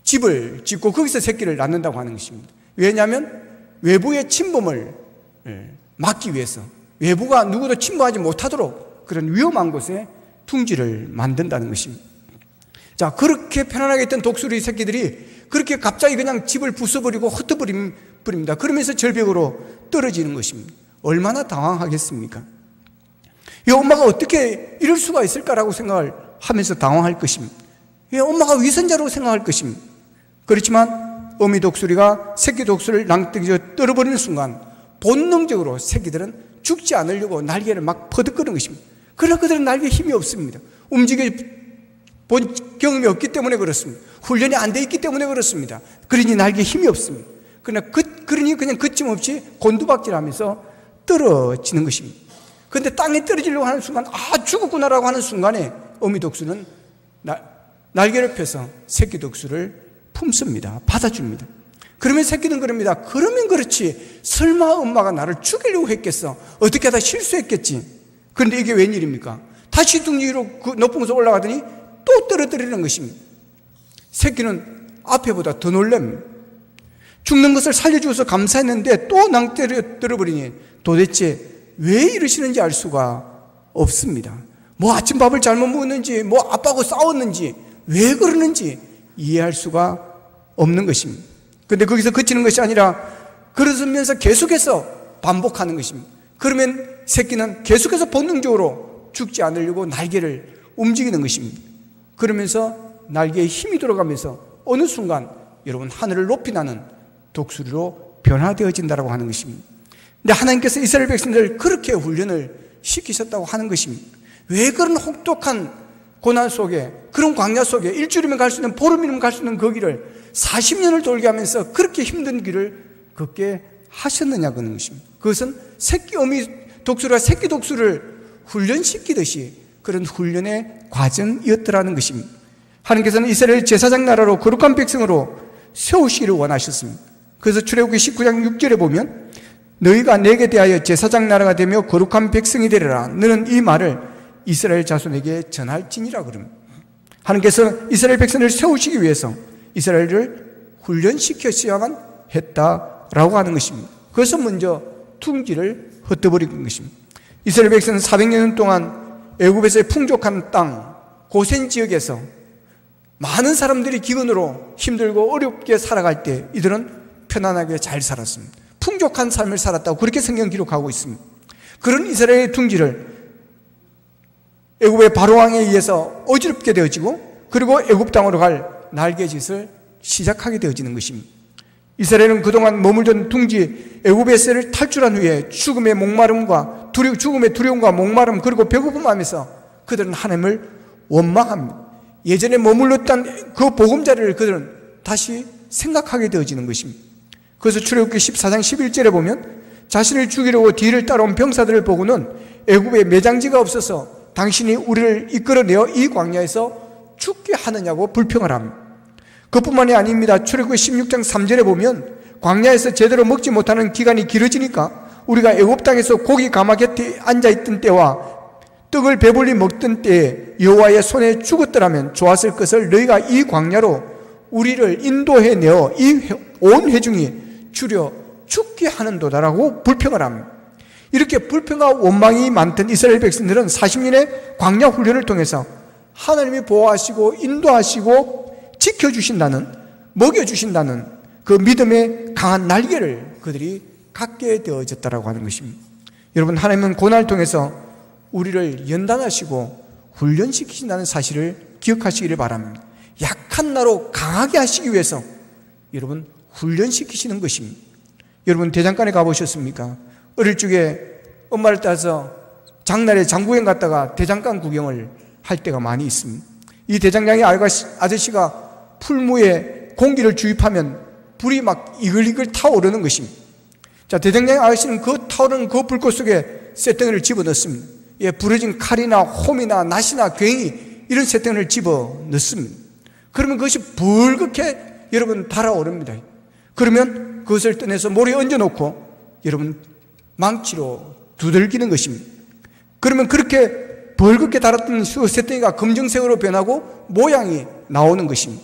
집을 짓고 거기서 새끼를 낳는다고 하는 것입니다. 왜냐하면 외부의 침범을 막기 위해서 외부가 누구도 침범하지 못하도록 그런 위험한 곳에 둥지를 만든다는 것입니다. 자, 그렇게 편안하게 있던 독수리 새끼들이 그렇게 갑자기 그냥 집을 부숴버리고 흩어버립니다. 그러면서 절벽으로 떨어지는 것입니다. 얼마나 당황하겠습니까? 이 엄마가 어떻게 이럴 수가 있을까라고 생각을 하면서 당황할 것입니다. 이 엄마가 위선자라고 생각할 것입니다. 그렇지만 어미 독수리가 새끼 독수리를 낭떠러지로 떨어버리는 순간 본능적으로 새끼들은 죽지 않으려고 날개를 막 퍼득거리는 것입니다. 그러나 그들은 날개에 힘이 없습니다. 움직여 본 경험이 없기 때문에 그렇습니다. 훈련이 안 돼 있기 때문에 그렇습니다. 그러니 날개에 힘이 없습니다. 그러니 그냥 그침없이 곤두박질하면서 떨어지는 것입니다. 그런데 땅에 떨어지려고 하는 순간 죽었구나라고 하는 순간에 어미 독수리는 날개를 펴서 새끼 독수리를 품습니다. 받아줍니다. 그러면 새끼는 그럽니다. 그러면 그렇지, 설마 엄마가 나를 죽이려고 했겠어? 어떻게 하다 실수했겠지? 그런데 이게 웬일입니까? 다시 둥지 위로 그 높은 곳에 올라가더니 또 떨어뜨리는 것입니다. 새끼는 앞에보다 더 놀랍니다. 죽는 것을 살려주어서 감사했는데 또 낭떠러버리니 도대체 왜 이러시는지 알 수가 없습니다. 뭐 아침밥을 잘못 먹었는지, 뭐 아빠하고 싸웠는지, 왜 그러는지 이해할 수가 없는 것입니다. 그런데 거기서 그치는 것이 아니라 그러면서 계속해서 반복하는 것입니다. 그러면 새끼는 계속해서 본능적으로 죽지 않으려고 날개를 움직이는 것입니다. 그러면서 날개에 힘이 들어가면서 어느 순간 여러분 하늘을 높이 나는 독수리로 변화되어진다고 하는 것입니다. 근데 하나님께서 이스라엘 백성들을 그렇게 훈련을 시키셨다고 하는 것입니다. 왜 그런 혹독한 고난 속에, 그런 광야 속에 일주일이면 갈 수 있는, 보름이면 갈 수 있는 그 길을 40년을 돌게 하면서 그렇게 힘든 길을 걷게 하셨느냐 그런 것입니다. 그것은 어미 독수리와 새끼 독수리를 훈련시키듯이 그런 훈련의 과정이었더라는 것입니다. 하나님께서는 이스라엘 제사장 나라로 거룩한 백성으로 세우시기를 원하셨습니다. 그래서 출애굽기 19장 6절에 보면 너희가 내게 대하여 제사장 나라가 되며 거룩한 백성이 되리라. 너는 이 말을 이스라엘 자손에게 전할지니라 그럽니다. 하나님께서 이스라엘 백성을 세우시기 위해서 이스라엘을 훈련시켰어야만 했다라고 하는 것입니다. 그래서 먼저 둥지를 흩어버린 것입니다. 이스라엘 백성은 400년 동안 애굽에서의 풍족한 땅, 고센 지역에서 많은 사람들이 기근으로 힘들고 어렵게 살아갈 때 이들은 편안하게 잘 살았습니다. 풍족한 삶을 살았다고 그렇게 성경 기록하고 있습니다. 그런 이스라엘의 둥지를 애굽의 바로왕에 의해서 어지럽게 되어지고 그리고 애굽 땅으로 갈 날개짓을 시작하게 되어지는 것입니다. 이스라엘은 그동안 머물던 둥지 애굽에서를 탈출한 후에 죽음의 두려움과 목마름 그리고 배고픔하면서 그들은 하나님을 원망합니다. 예전에 머물렀던 그 보금자리를 그들은 다시 생각하게 되어지는 것입니다. 그래서 출애굽기 14장 11절에 보면 자신을 죽이려고 뒤를 따라온 병사들을 보고는 애굽에 매장지가 없어서 당신이 우리를 이끌어내어 이 광야에서 죽게 하느냐고 불평을 합니다. 그뿐만이 아닙니다. 출애굽기 16장 3절에 보면 광야에서 제대로 먹지 못하는 기간이 길어지니까 우리가 애굽 땅에서 고기 가마 곁에 앉아있던 때와 떡을 배불리 먹던 때에 여호와의 손에 죽었더라면 좋았을 것을 너희가 이 광야로 우리를 인도해 내어 이 온 회중이 줄여 죽게 하는도다라고 불평을 합니다. 이렇게 불평과 원망이 많던 이스라엘 백성들은 40년의 광야 훈련을 통해서 하나님이 보호하시고 인도하시고 지켜주신다는, 먹여주신다는 그 믿음의 강한 날개를 그들이 갖게 되어졌다라고 하는 것입니다. 여러분, 하나님은 고난을 통해서 우리를 연단하시고 훈련시키신다는 사실을 기억하시기를 바랍니다. 약한 나로 강하게 하시기 위해서 여러분 훈련시키시는 것입니다. 여러분, 대장간에 가보셨습니까? 어릴 적에 엄마를 따라서 장날에 장구경 갔다가 대장간 구경을 할 때가 많이 있습니다. 이 대장장의 아저씨가 풀무에 공기를 주입하면 불이 막 이글이글 타오르는 것입니다. 자, 대장장의 아저씨는 그 타오르는 그 불꽃 속에 쇳덩이를 집어넣습니다. 예, 부러진 칼이나 홈이나 낫이나 괭이 이런 쇳덩이를 집어넣습니다. 그러면 그것이 붉게 여러분 달아오릅니다. 그러면 그것을 꺼내서 모래에 얹어놓고 여러분 망치로 두들기는 것입니다. 그러면 그렇게 벌겋게 달았던 쇳덩이가 검정색으로 변하고 모양이 나오는 것입니다.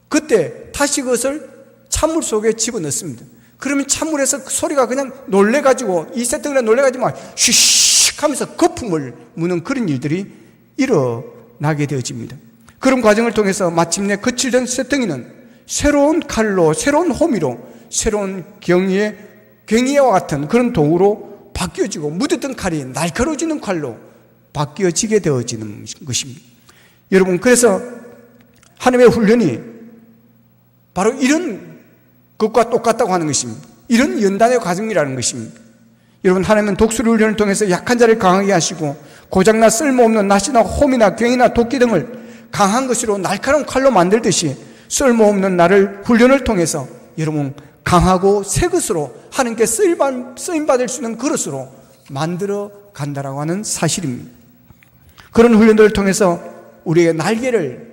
그때 다시 그것을 찬물 속에 집어넣습니다. 그러면 찬물에서 그 소리가 그냥 놀래가지고 이 쇳덩이가 놀래가지고 막 슉슉 하면서 거품을 무는 그런 일들이 일어나게 되어집니다. 그런 과정을 통해서 마침내 거칠던 쇳덩이는 새로운 칼로, 새로운 호미로, 새로운 괭이와 같은 그런 도구로 바뀌어지고 묻었던 칼이 날카로워지는 칼로 바뀌어지게 되어지는 것입니다. 여러분, 그래서 하나님의 훈련이 바로 이런 것과 똑같다고 하는 것입니다. 이런 연단의 과정이라는 것입니다. 여러분, 하나님은 독수리 훈련을 통해서 약한 자를 강하게 하시고 고장나 쓸모없는 낫이나 홈이나 괭이나 도끼 등을 강한 것으로 날카로운 칼로 만들듯이 쓸모없는 나를 훈련을 통해서 여러분 강하고 새 것으로 하나님께 쓰임받을 수 있는 그릇으로 만들어 간다라고 하는 사실입니다. 그런 훈련들을 통해서 우리에게 날개를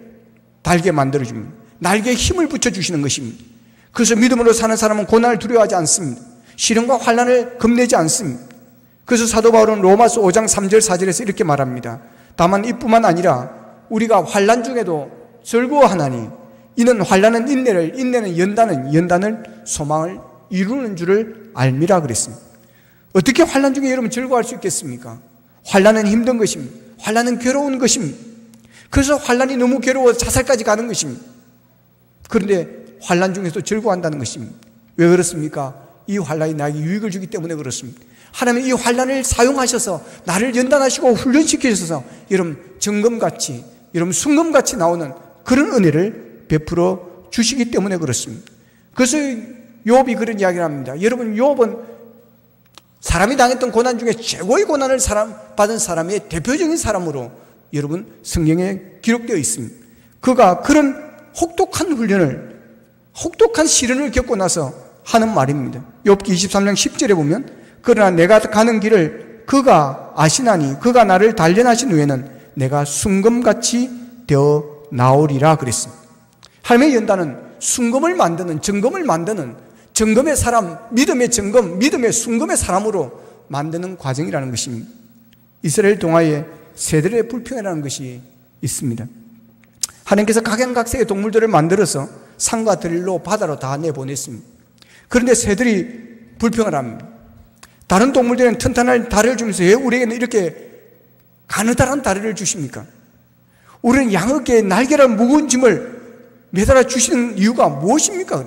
달게 만들어줍니다. 날개에 힘을 붙여주시는 것입니다. 그래서 믿음으로 사는 사람은 고난을 두려워하지 않습니다. 시련과 환난을 겁내지 않습니다. 그래서 사도 바울은 로마서 5장 3절 4절에서 이렇게 말합니다. 다만 이뿐만 아니라 우리가 환난 중에도 즐거워하나니 이는 환난은 인내를, 인내는 연단을 소망을 이루는 줄을 알미라 그랬습니다. 어떻게 환난 중에 여러분 즐거워할 수 있겠습니까? 환난은 힘든 것입니다. 환난은 괴로운 것입니다. 그래서 환난이 너무 괴로워서 자살까지 가는 것입니다. 그런데 환난 중에서 즐거워한다는 것입니다. 왜 그렇습니까? 이 환난이 나에게 유익을 주기 때문에 그렇습니다. 하나님은 이 환난을 사용하셔서 나를 연단하시고 훈련시키셔서 여러분 정금같이, 여러분 순금같이 나오는 그런 은혜를 베풀어 주시기 때문에 그렇습니다. 그래서 욥이 그런 이야기를 합니다. 여러분, 욥은 사람이 당했던 고난 중에 최고의 고난을 받은 사람의 대표적인 사람으로 여러분 성경에 기록되어 있습니다. 그가 그런 혹독한 훈련을, 혹독한 시련을 겪고 나서 하는 말입니다. 욥기 23장 10절에 보면 그러나 내가 가는 길을 그가 아시나니 그가 나를 단련하신 후에는 내가 순금같이 되어 나오리라 그랬습니다. 하나님의 연단은 순금을 만드는, 정금을 만드는 정금의 사람, 믿음의 정금, 믿음의 순금의 사람으로 만드는 과정이라는 것입니다. 이스라엘 동화에 새들의 불평이라는 것이 있습니다. 하나님께서 각양각색의 동물들을 만들어서 산과 들로 바다로 다 내보냈습니다. 그런데 새들이 불평을 합니다. 다른 동물들은 튼튼한 다리를 주면서 왜 우리에게는 이렇게 가느다란 다리를 주십니까? 우리는 양어깨에 날개라는 무거운 짐을 매달아 주시는 이유가 무엇입니까?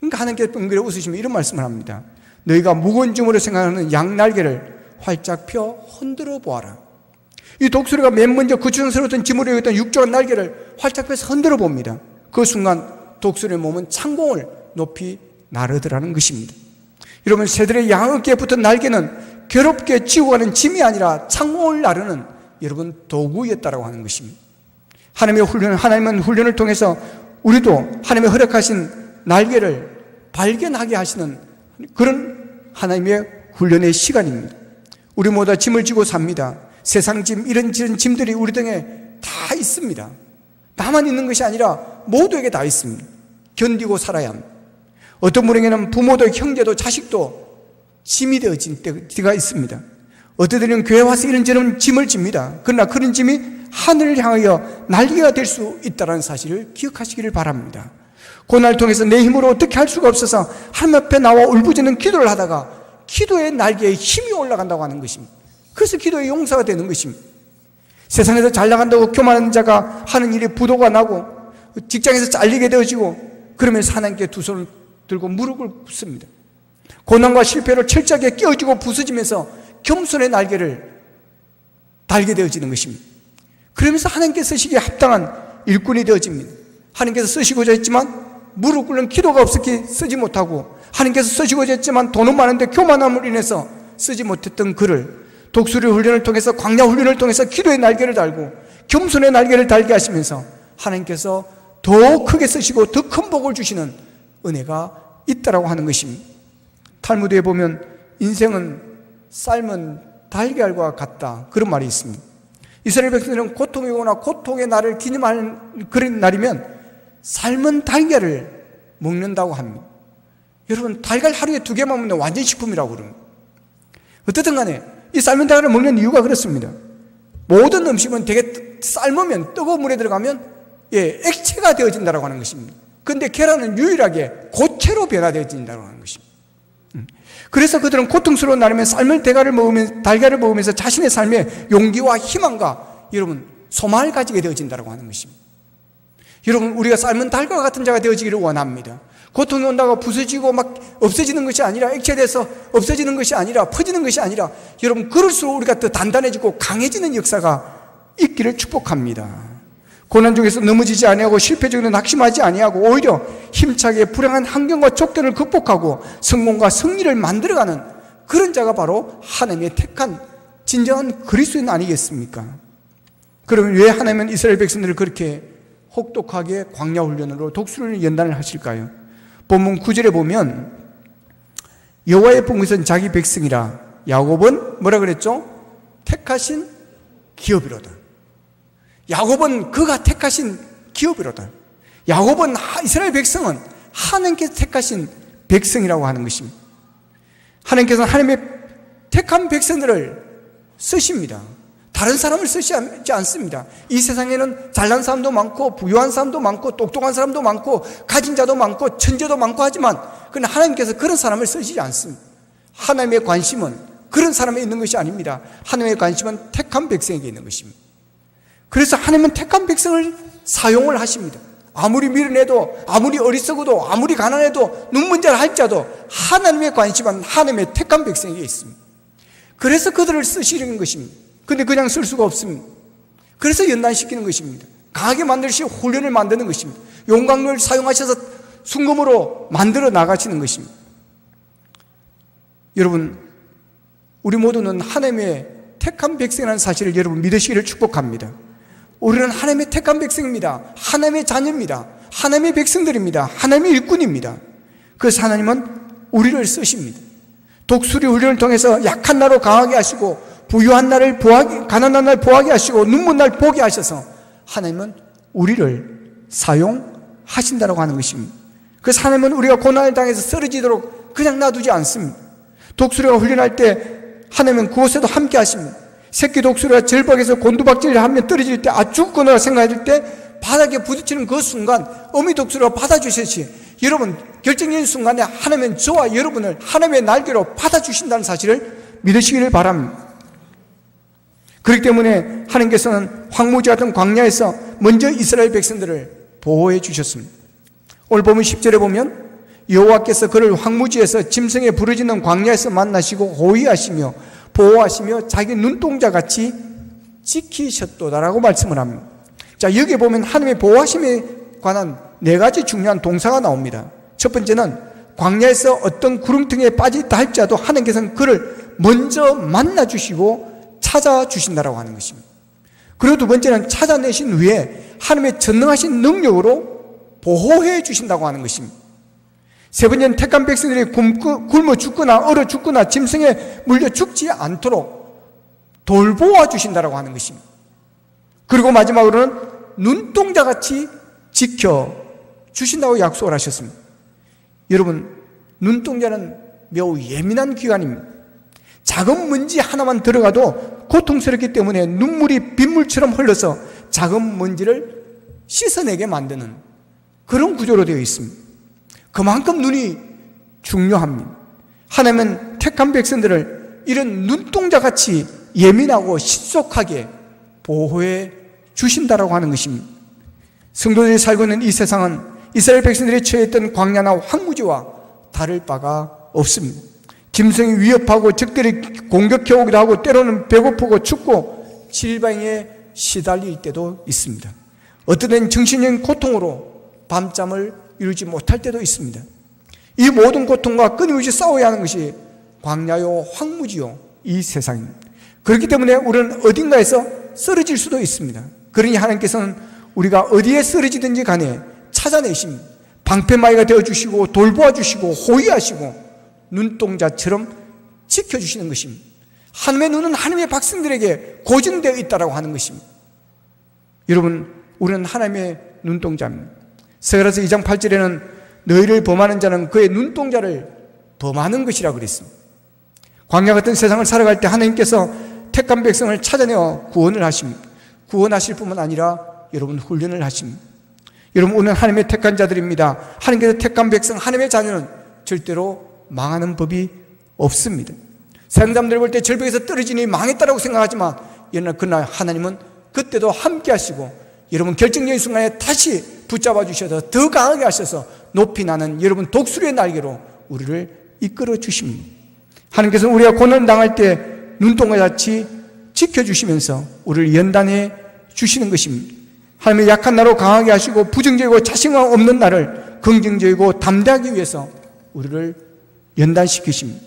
그러니까 하나님께서 뻥그려 웃으시면 이런 말씀을 합니다. 너희가 무거운 짐으로 생각하는 양 날개를 활짝 펴 흔들어 보아라. 이 독수리가 맨 먼저 거추장스러웠던 짐으로 여겼던 육조한 날개를 활짝 펴서 흔들어 봅니다. 그 순간 독수리의 몸은 창공을 높이 나르더라는 것입니다. 여러분, 새들의 양어깨에 붙은 날개는 괴롭게 지고 가는 짐이 아니라 창공을 나르는 여러분 도구였다라고 하는 것입니다. 하나님은 훈련을 통해서 우리도 하나님의 허락하신 날개를 발견하게 하시는 그런 하나님의 훈련의 시간입니다. 우리 모두 다 짐을 지고 삽니다. 세상 짐, 이런 짐들이 우리 등에 다 있습니다. 나만 있는 것이 아니라 모두에게 다 있습니다. 견디고 살아야 합니다. 어떤 분에게는 부모도 형제도 자식도 짐이 되어진 때가 있습니다. 어떤 분은 교회 와서 이런저런 짐을 집니다. 그러나 그런 짐이 하늘을 향하여 날개가 될 수 있다는 사실을 기억하시기를 바랍니다. 고난을 통해서 내 힘으로 어떻게 할 수가 없어서 하나님 앞에 나와 울부짖는 기도를 하다가 기도의 날개에 힘이 올라간다고 하는 것입니다. 그래서 기도의 용사가 되는 것입니다. 세상에서 잘 나간다고 교만한 자가 하는 일에 부도가 나고 직장에서 잘리게 되어지고 그러면서 하나님께 두 손을 들고 무릎을 꿇습니다. 고난과 실패로 철저하게 깨어지고 부서지면서 겸손의 날개를 달게 되어지는 것입니다. 그러면서 하나님께서 쓰시기에 합당한 일꾼이 되어집니다. 하나님께서 쓰시고자 했지만 무릎 꿇는 기도가 없었기에 쓰지 못하고, 하나님께서 쓰시고자 했지만 돈은 많은데 교만함으로 인해서 쓰지 못했던 그를 독수리 훈련을 통해서, 광야 훈련을 통해서 기도의 날개를 달고 겸손의 날개를 달게 하시면서 하나님께서 더 크게 쓰시고 더 큰 복을 주시는 은혜가 있다라고 하는 것입니다. 탈무드에 보면 인생은 삶은 달걀과 같다, 그런 말이 있습니다. 이스라엘 백성들은 고통이 오거나 고통의 날을 기념하는 그런 날이면 삶은 달걀을 먹는다고 합니다. 여러분, 달걀 하루에 2개만 먹으면 완전 식품이라고 그럽니다. 어쨌든 간에 이 삶은 달걀을 먹는 이유가 그렇습니다. 모든 음식은 되게 삶으면, 뜨거운 물에 들어가면 액체가 되어진다고 하는 것입니다. 그런데 계란은 유일하게 고체로 변화되어진다고 하는 것입니다. 그래서 그들은 고통스러운 날이면 삶은 달걀을 먹으면서 자신의 삶에 용기와 희망과 여러분 소망을 가지게 되어진다고 하는 것입니다. 여러분, 우리가 삶은 달걀 같은 자가 되어지기를 원합니다. 고통이 온다고 부서지고 막 없어지는 것이 아니라, 액체돼서 없어지는 것이 아니라, 퍼지는 것이 아니라, 여러분 그럴수록 우리가 더 단단해지고 강해지는 역사가 있기를 축복합니다. 고난 중에서 넘어지지 아니하고 실패 중에는 낙심하지 아니하고 오히려 힘차게 불행한 환경과 족견을 극복하고 성공과 승리를 만들어가는 그런 자가 바로 하나님의 택한 진정한 그리스도인 아니겠습니까? 그러면 왜 하나님은 이스라엘 백성들을 그렇게 혹독하게 광야 훈련으로 독수리 연단을 하실까요? 본문 9절에 보면 여호와의 복은 자기 백성이라, 야곱은 뭐라 그랬죠? 택하신 기업이로다. 야곱은 그가 택하신 기업이로다. 야곱은, 이스라엘 백성은 하나님께서 택하신 백성이라고 하는 것입니다. 하나님께서는 하나님의 택한 백성들을 쓰십니다. 다른 사람을 쓰시지 않습니다. 이 세상에는 잘난 사람도 많고 부유한 사람도 많고 똑똑한 사람도 많고 가진 자도 많고 천재도 많고 하지만, 그러나 하나님께서 그런 사람을 쓰시지 않습니다. 하나님의 관심은 그런 사람에 있는 것이 아닙니다. 하나님의 관심은 택한 백성에게 있는 것입니다. 그래서 하나님은 택한 백성을 사용을 하십니다. 아무리 미련해도, 아무리 어리석어도, 아무리 가난해도, 눈먼자를 할지라도 하나님의 관심은 하나님의 택한 백성에게 있습니다. 그래서 그들을 쓰시는 것입니다. 근데 그냥 쓸 수가 없습니다. 그래서 연단시키는 것입니다. 강하게 만들시 훈련을 만드는 것입니다. 용광로를 사용하셔서 순금으로 만들어 나가시는 것입니다. 여러분, 우리 모두는 하나님의 택한 백성이라는 사실을 여러분 믿으시기를 축복합니다. 우리는 하나님의 택한 백성입니다. 하나님의 자녀입니다. 하나님의 백성들입니다. 하나님의 일꾼입니다. 그래서 하나님은 우리를 쓰십니다. 독수리 훈련을 통해서 약한 날로 강하게 하시고, 부유한 날을 가난한 날 보하게 하시고, 눈먼 날 보게 하셔서 하나님은 우리를 사용하신다고 하는 것입니다. 그래서 하나님은 우리가 고난을 당해서 쓰러지도록 그냥 놔두지 않습니다. 독수리가 훈련할 때 하나님은 그곳에도 함께 하십니다. 새끼 독수리가 절박에서 곤두박질을 하면 떨어질 때, 죽을 거나 생각할 때 바닥에 부딪히는 그 순간 어미 독수리가 받아주셨지, 여러분 결정적인 순간에 하나님은 저와 여러분을 하나님의 날개로 받아주신다는 사실을 믿으시기를 바랍니다. 그렇기 때문에 하나님께서는 황무지 같은 광야에서 먼저 이스라엘 백성들을 보호해 주셨습니다. 오늘 보면 10절에 보면 여호와께서 그를 황무지에서 짐승에 부르짖는 광야에서 만나시고 호위하시며 보호하시며 자기 눈동자같이 지키셨도다라고 말씀을 합니다. 자, 여기에 보면 하나님의 보호하심에 관한 4가지 중요한 동사가 나옵니다. 첫 번째는 광야에서 어떤 구름등에 빠져있다 할지라도 하나님께서는 그를 먼저 만나주시고 찾아주신다라고 하는 것입니다. 그리고 두 번째는 찾아내신 후에 하나님의 전능하신 능력으로 보호해 주신다고 하는 것입니다. 세 번째는 택한 백성들이 굶어 죽거나 얼어 죽거나 짐승에 물려 죽지 않도록 돌보아 주신다라고 하는 것입니다. 그리고 마지막으로는 눈동자같이 지켜 주신다고 약속을 하셨습니다. 여러분, 눈동자는 매우 예민한 기관입니다. 작은 먼지 하나만 들어가도 고통스럽기 때문에 눈물이 빗물처럼 흘러서 작은 먼지를 씻어내게 만드는 그런 구조로 되어 있습니다. 그만큼 눈이 중요합니다. 하나님은 택한 백성들을 이런 눈동자같이 예민하고 신속하게 보호해 주신다라고 하는 것입니다. 성도들이 살고 있는 이 세상은 이스라엘 백성들이 처했던 광야나 황무지와 다를 바가 없습니다. 짐승이 위협하고 적들이 공격해 오기도 하고 때로는 배고프고 춥고 질병에 시달릴 때도 있습니다. 어떤 때는 정신적인 고통으로 밤잠을 이루지 못할 때도 있습니다. 이 모든 고통과 끊임없이 싸워야 하는 것이 광야요 황무지요 이 세상입니다. 그렇기 때문에 우리는 어딘가에서 쓰러질 수도 있습니다. 그러니 하나님께서는 우리가 어디에 쓰러지든지 간에 찾아내십니다. 방패마이가 되어주시고 돌보아 주시고 호위하시고 눈동자처럼 지켜주시는 것입니다. 하나님의 눈은 하나님의 백성들에게 고정되어 있다고 하는 것입니다. 여러분, 우리는 하나님의 눈동자입니다. 스가랴서 2장 8절에는 너희를 범하는 자는 그의 눈동자를 범하는 것이라고 그랬습니다. 광야 같은 세상을 살아갈 때 하나님께서 택한 백성을 찾아내어 구원을 하십니다. 구원하실 뿐만 아니라 여러분 훈련을 하십니다. 여러분, 오늘 하나님의 택한 자들입니다. 하나님께서 택한 백성, 하나님의 자녀는 절대로 망하는 법이 없습니다. 세상 사람들 볼 때 절벽에서 떨어지니 망했다라고 생각하지만 그러나 하나님은 그때도 함께 하시고 여러분 결정적인 순간에 다시 붙잡아 주셔서 더 강하게 하셔서 높이 나는 여러분 독수리의 날개로 우리를 이끌어 주십니다. 하나님께서는 우리가 고난 당할 때 눈동자같이 지켜주시면서 우리를 연단해 주시는 것입니다. 하나님의 약한 나로 강하게 하시고 부정적이고 자신감 없는 나를 긍정적이고 담대하기 위해서 우리를 연단시키십니다.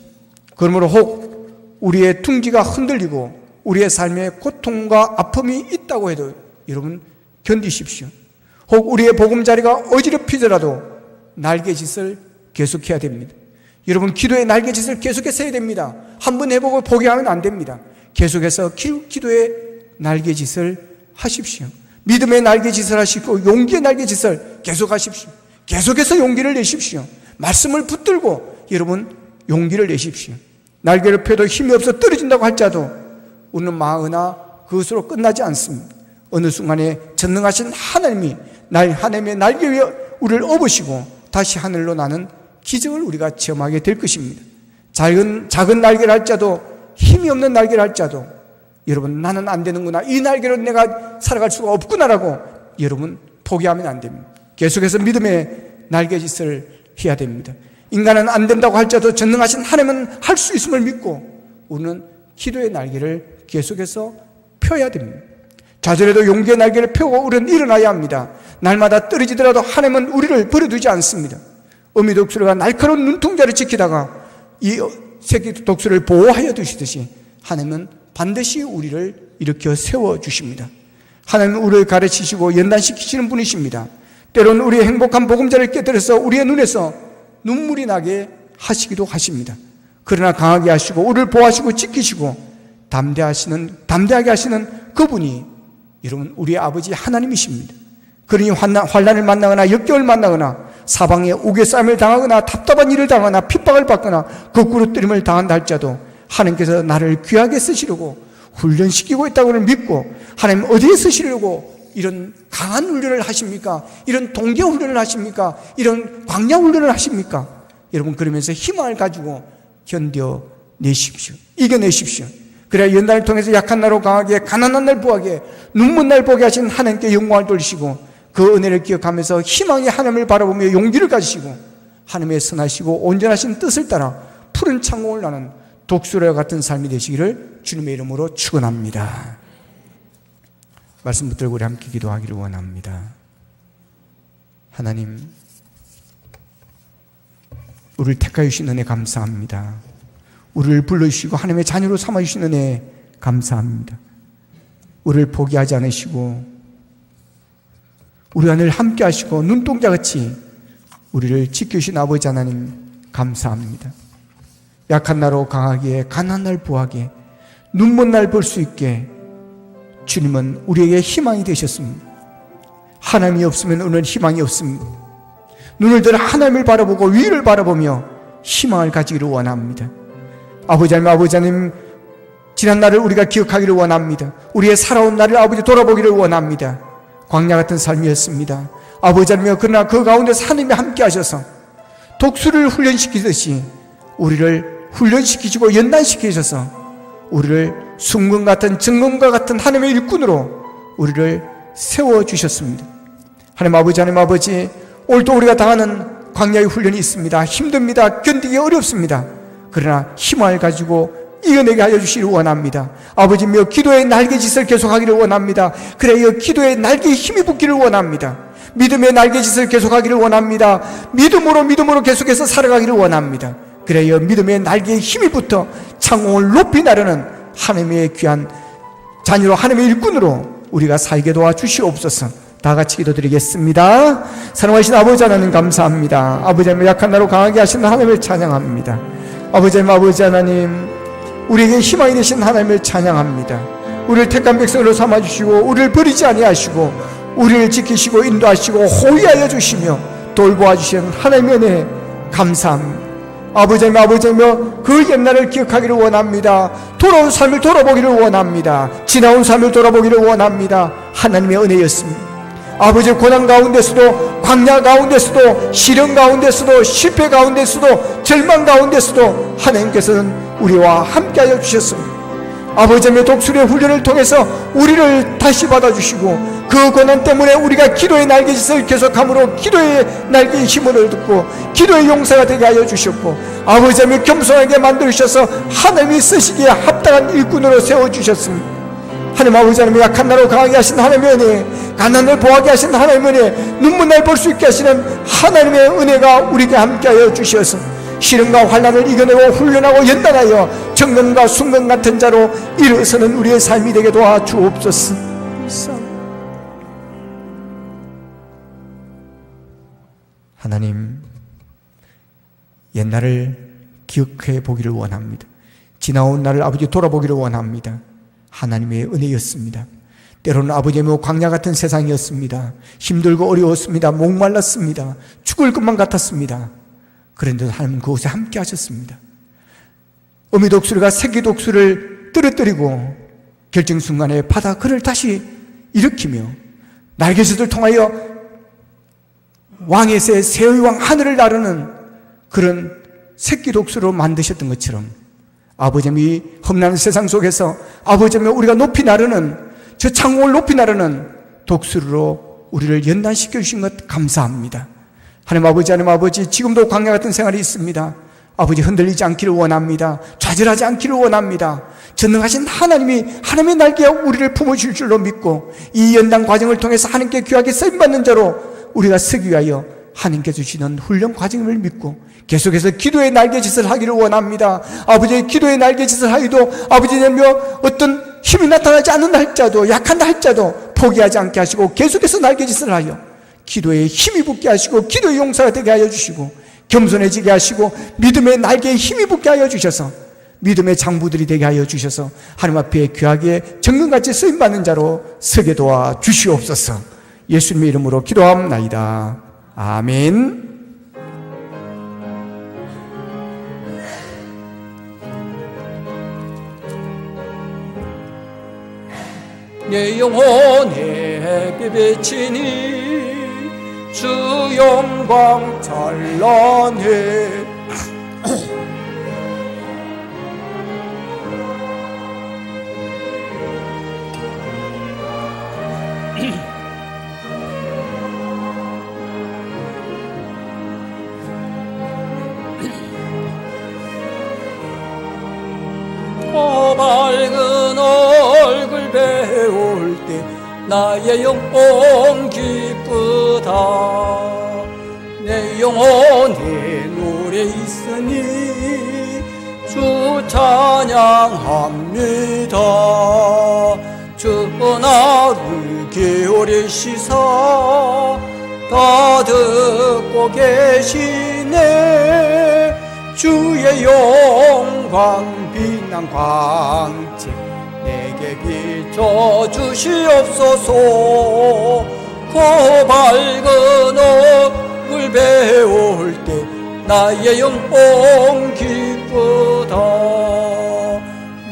그러므로 혹 우리의 둥지가 흔들리고 우리의 삶에 고통과 아픔이 있다고 해도 여러분 견디십시오. 혹 우리의 보금자리가 어지럽히더라도 날개짓을 계속해야 됩니다. 여러분, 기도의 날개짓을 계속해서 해야 됩니다. 한번 해보고 포기하면 안 됩니다. 계속해서 기도의 날개짓을 하십시오. 믿음의 날개짓을 하시고 용기의 날개짓을 계속하십시오. 계속해서 용기를 내십시오. 말씀을 붙들고 여러분 용기를 내십시오. 날개를 펴도 힘이 없어 떨어진다고 할지라도 우리는 망하거나 그것으로 끝나지 않습니다. 어느 순간에 전능하신 하나님이 하나님의 날개 위에 우리를 업으시고 다시 하늘로 나는 기적을 우리가 체험하게 될 것입니다. 작은 날개를 할지라도 힘이 없는 날개를 할지라도 여러분 나는 안 되는구나, 이 날개로 내가 살아갈 수가 없구나라고 여러분 포기하면 안 됩니다. 계속해서 믿음의 날개짓을 해야 됩니다. 인간은 안 된다고 할지라도 전능하신 하나님은 할 수 있음을 믿고 우리는 기도의 날개를 계속해서 펴야 됩니다. 좌절해도 용기의 날개를 펴고 우리는 일어나야 합니다. 날마다 떨어지더라도 하나님은 우리를 버려두지 않습니다. 어미 독수리가 날카로운 눈동자를 지키다가 이 새끼 독수리를 보호하여 두시듯이 하나님은 반드시 우리를 일으켜 세워주십니다. 하나님은 우리를 가르치시고 연단시키시는 분이십니다. 때로는 우리의 행복한 보금자를 깨뜨려서 우리의 눈에서 눈물이 나게 하시기도 하십니다. 그러나 강하게 하시고 우리를 보호하시고 지키시고 담대하게 하시는 그분이 여러분 우리의 아버지 하나님이십니다. 그러니 환난을 만나거나 역경을 만나거나 사방에 우겨싸임을 당하거나 답답한 일을 당하거나 핍박을 받거나 거꾸로 뜨림을 당한다 할지라도 하나님께서 나를 귀하게 쓰시려고 훈련시키고 있다고 믿고 하나님 어디에 쓰시려고 이런 강한 훈련을 하십니까? 이런 동계 훈련을 하십니까? 이런 광야 훈련을 하십니까? 여러분 그러면서 희망을 가지고 견뎌내십시오. 이겨내십시오. 그래야 연단을 통해서 약한 나로 강하게, 가난한 날 부하게, 눈먼 날 보게 하신 하나님께 영광을 돌리시고 그 은혜를 기억하면서 희망의 하나님을 바라보며 용기를 가지시고 하나님의 선하시고 온전하신 뜻을 따라 푸른 창공을 나는 독수리와 같은 삶이 되시기를 주님의 이름으로 축원합니다. 말씀 붙들고 우리 함께 기도하기를 원합니다. 하나님, 우리를 택하여 주신 은혜 감사합니다. 우리를 불러주시고 하나님의 자녀로 삼아주신 은혜 감사합니다. 우리를 포기하지 않으시고 우리와 늘 함께 하시고 눈동자같이 우리를 지켜주신 아버지 하나님 감사합니다. 약한 나로 강하게, 가난한 날 부하게, 눈먼 날 볼 수 있게 주님은 우리에게 희망이 되셨습니다. 하나님이 없으면 우리는 희망이 없습니다. 눈을 들어 하나님을 바라보고 위를 바라보며 희망을 가지기를 원합니다. 아버지 하나님, 지난 날을 우리가 기억하기를 원합니다. 우리의 살아온 날을 아버지 돌아보기를 원합니다. 광야 같은 삶이었습니다. 아버지 하나님, 그러나 그 가운데서 하나님이 함께 하셔서 독수리를 훈련시키듯이 우리를 훈련시키시고 연단시키셔서 우리를 순금 같은 증금과 같은 하나님의 일꾼으로 우리를 세워주셨습니다. 하나님 아버지, 오늘도 우리가 당하는 광야의 훈련이 있습니다. 힘듭니다. 견디기 어렵습니다. 그러나 희망을 가지고 이겨내게 하여 주시기를 원합니다. 아버지며 기도의 날개짓을 계속하기를 원합니다. 그래야 기도의 날개에 힘이 붙기를 원합니다. 믿음의 날개짓을 계속하기를 원합니다. 믿음으로 계속해서 살아가기를 원합니다. 그래야 믿음의 날개에 힘이 붙어 창공을 높이 나르는 하나님의 귀한 자녀로, 하나님의 일꾼으로 우리가 살게 도와주시옵소서. 다 같이 기도드리겠습니다. 사랑하신 아버지 하나님 감사합니다. 아버지 하나님, 약한 나로 강하게 하시는 하나님을 찬양합니다. 아버지 하나님, 우리에게 희망이 되신 하나님을 찬양합니다. 우리를 택한 백성으로 삼아주시고 우리를 버리지 아니하시고 우리를 지키시고 인도하시고 호위하여 주시며 돌보아 주시는 하나님의 은혜 감사합니다. 아버지 그 옛날을 기억하기를 원합니다. 돌아온 삶을 돌아보기를 원합니다. 지나온 삶을 돌아보기를 원합니다. 하나님의 은혜였습니다. 아버지, 고난 가운데서도, 광야 가운데서도, 시련 가운데서도, 실패 가운데서도, 절망 가운데서도 하나님께서는 우리와 함께하여 주셨습니다. 아버지의 독수리의 훈련을 통해서 우리를 다시 받아주시고 그 고난 때문에 우리가 기도의 날개짓을 계속함으로 기도의 날개의 힘을 얻고 기도의 용사가 되게 하여 주셨고, 아버지의 겸손하게 만들으셔서 하나님이 쓰시기에 합당한 일꾼으로 세워주셨습니다. 하나님 아버지, 약한 나로 강하게 하신 하나님의 은혜, 가난을 보하게 하신 하나님의 은혜, 눈물 날 볼 수 있게 하시는 하나님의 은혜가 우리에게 함께하여 주셔서 시련과 환난을 이겨내고 훈련하고 연단하여 정금과 순금 같은 자로 일어서는 우리의 삶이 되게 도와주옵소서. 하나님, 옛날을 기억해 보기를 원합니다. 지나온 날을 아버지 돌아보기를 원합니다. 하나님의 은혜였습니다. 때로는 아버지의 광야 같은 세상이었습니다. 힘들고 어려웠습니다. 목말랐습니다. 죽을 것만 같았습니다. 그런데 하나님은 그곳에 함께 하셨습니다. 어미 독수리가 새끼 독수리를 떨어뜨리고 결정 순간에 바다 그를 다시 일으키며 날개짓을 통하여 왕의 새, 새의 왕 하늘을 나르는 그런 새끼 독수리로 만드셨던 것처럼 아버지의 험난한 세상 속에서 아버지의 우리가 높이 나르는 저 창공을 높이 나르는 독수리로 우리를 연단시켜 주신 것 감사합니다. 하나님 아버지, 지금도 광야 같은 생활이 있습니다. 아버지, 흔들리지 않기를 원합니다. 좌절하지 않기를 원합니다. 전능하신 하나님이 하나님의 날개에 우리를 품어줄 줄로 믿고 이 연단 과정을 통해서 하나님께 귀하게 쓰임받는 자로 우리가 서기 위하여 하나님께 주시는 훈련 과정을 믿고 계속해서 기도의 날개짓을 하기를 원합니다. 아버지의 기도의 날개짓을 하기도 아버지님여 어떤 힘이 나타나지 않는 할자도, 약한 할자도 포기하지 않게 하시고 계속해서 날개짓을 하여 기도에 힘이 붙게 하시고 기도의 용사가 되게 하여 주시고 겸손해지게 하시고 믿음의 날개에 힘이 붙게 하여 주셔서 믿음의 장부들이 되게 하여 주셔서 하나님 앞에 귀하게 정금같이 쓰임받는 자로 서게 도와 주시옵소서. 예수님의 이름으로 기도합나이다. 아멘. 내 영혼에 비비치니 주 영광 찬란해. 밝은 얼굴 배울 때 나의 영혼 기쁘다. 내 영혼에 노래 있으니 주 찬양합니다. 주 나를 게으리 씻어 다 듣고 계시네. 주의 영광 빛난 광채 내게 비춰 주시옵소서. 그 밝은 얼굴 배울 때 나의 영혼 기쁘다.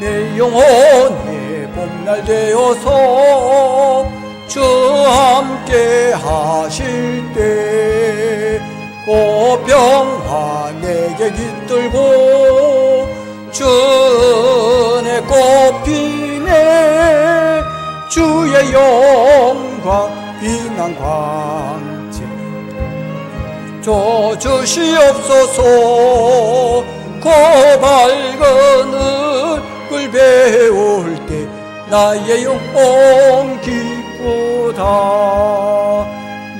내 영혼의 봄날 되어서 주 함께 하실 때 그 평화 내게 깃들고 주 은혜 꽃피네. 주의 영광 빛난 광채 줘 주시옵소서. 그 밝은 얼굴 배울 때 나의 영혼 기쁘다.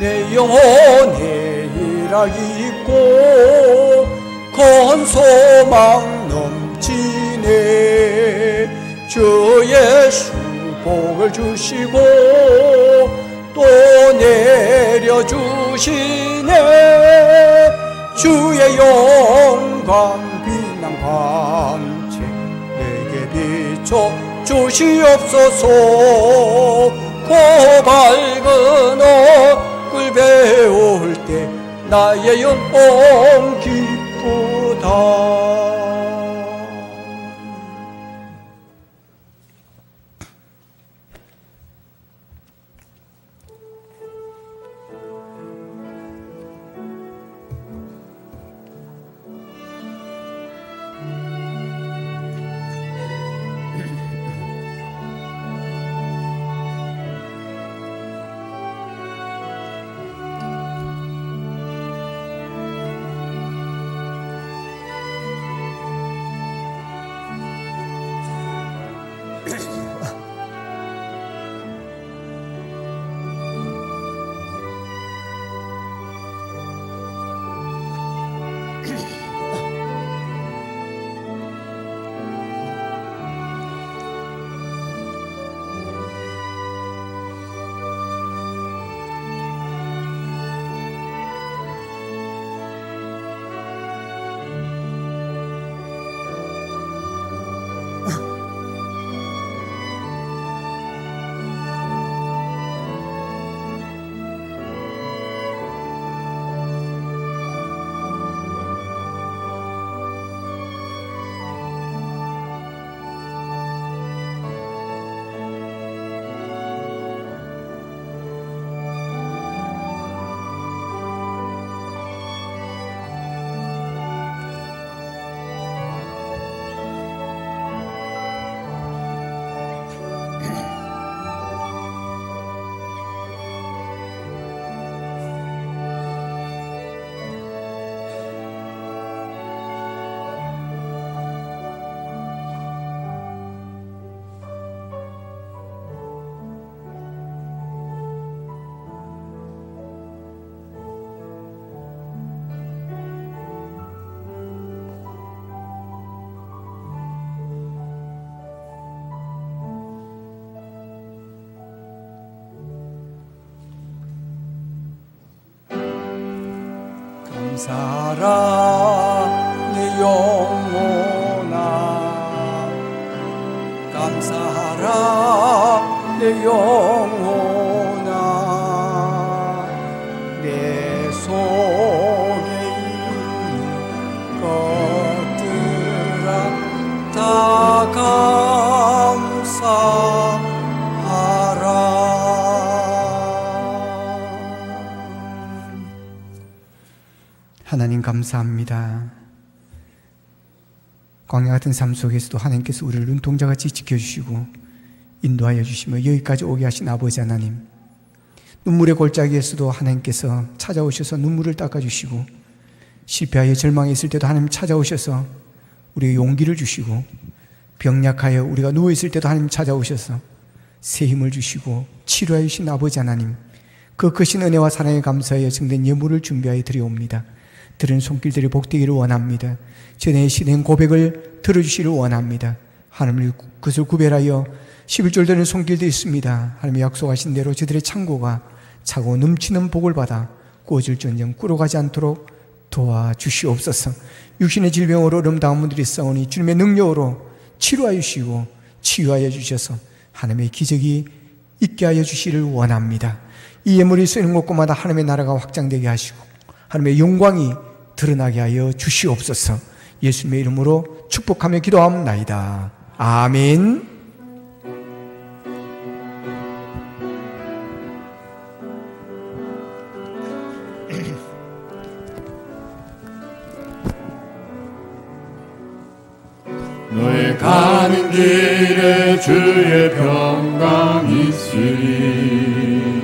내 영혼에 희락 있고 큰 소망 넘치네. 주 예수 복을 주시고 또 내려주시네. 주의 영광 빛난 광채 내게 비춰 주시옵소서. 그 밝은 얼굴 배울 때 나의 영혼 기쁘다. 감사하라 내 영혼아. 감사하라 내 영혼아. 내 속에 있는 것들아 다 감사하라. 하나님 감사합니다. 광야 같은 삶 속에서도 하나님께서 우리를 눈동자같이 지켜주시고 인도하여 주시며 여기까지 오게 하신 아버지 하나님, 눈물의 골짜기에서도 하나님께서 찾아오셔서 눈물을 닦아주시고 실패하여 절망했을 때도 하나님 찾아오셔서 우리에게 용기를 주시고 병약하여 우리가 누워있을 때도 하나님 찾아오셔서 새 힘을 주시고 치료하여 주신 아버지 하나님, 그 크신 은혜와 사랑에 감사하여 증된 예물을 준비하여 드려옵니다. 들은 손길들이 복되기를 원합니다. 전에 신행 고백을 들어주시기를 원합니다. 하나님 그것을 구별하여 11절 되는 손길도 있습니다. 하나님 약속하신 대로 저들의 창고가 차고 넘치는 복을 받아 꾸어질전정 꿇어가지 않도록 도와주시옵소서. 육신의 질병으로 어름당한 분들이 싸우니 주님의 능력으로 치료하여 주시고 치유하여 주셔서 하나님의 기적이 있게 하여 주시기를 원합니다. 이 예물이 쓰이는 곳곳마다 하나님의 나라가 확장되게 하시고 하나님의 영광이 드러나게 하여 주시옵소서. 예수님의 이름으로 축복하며 기도합나이다. 아멘. 너의 가는 길에 주의 평강 있으리.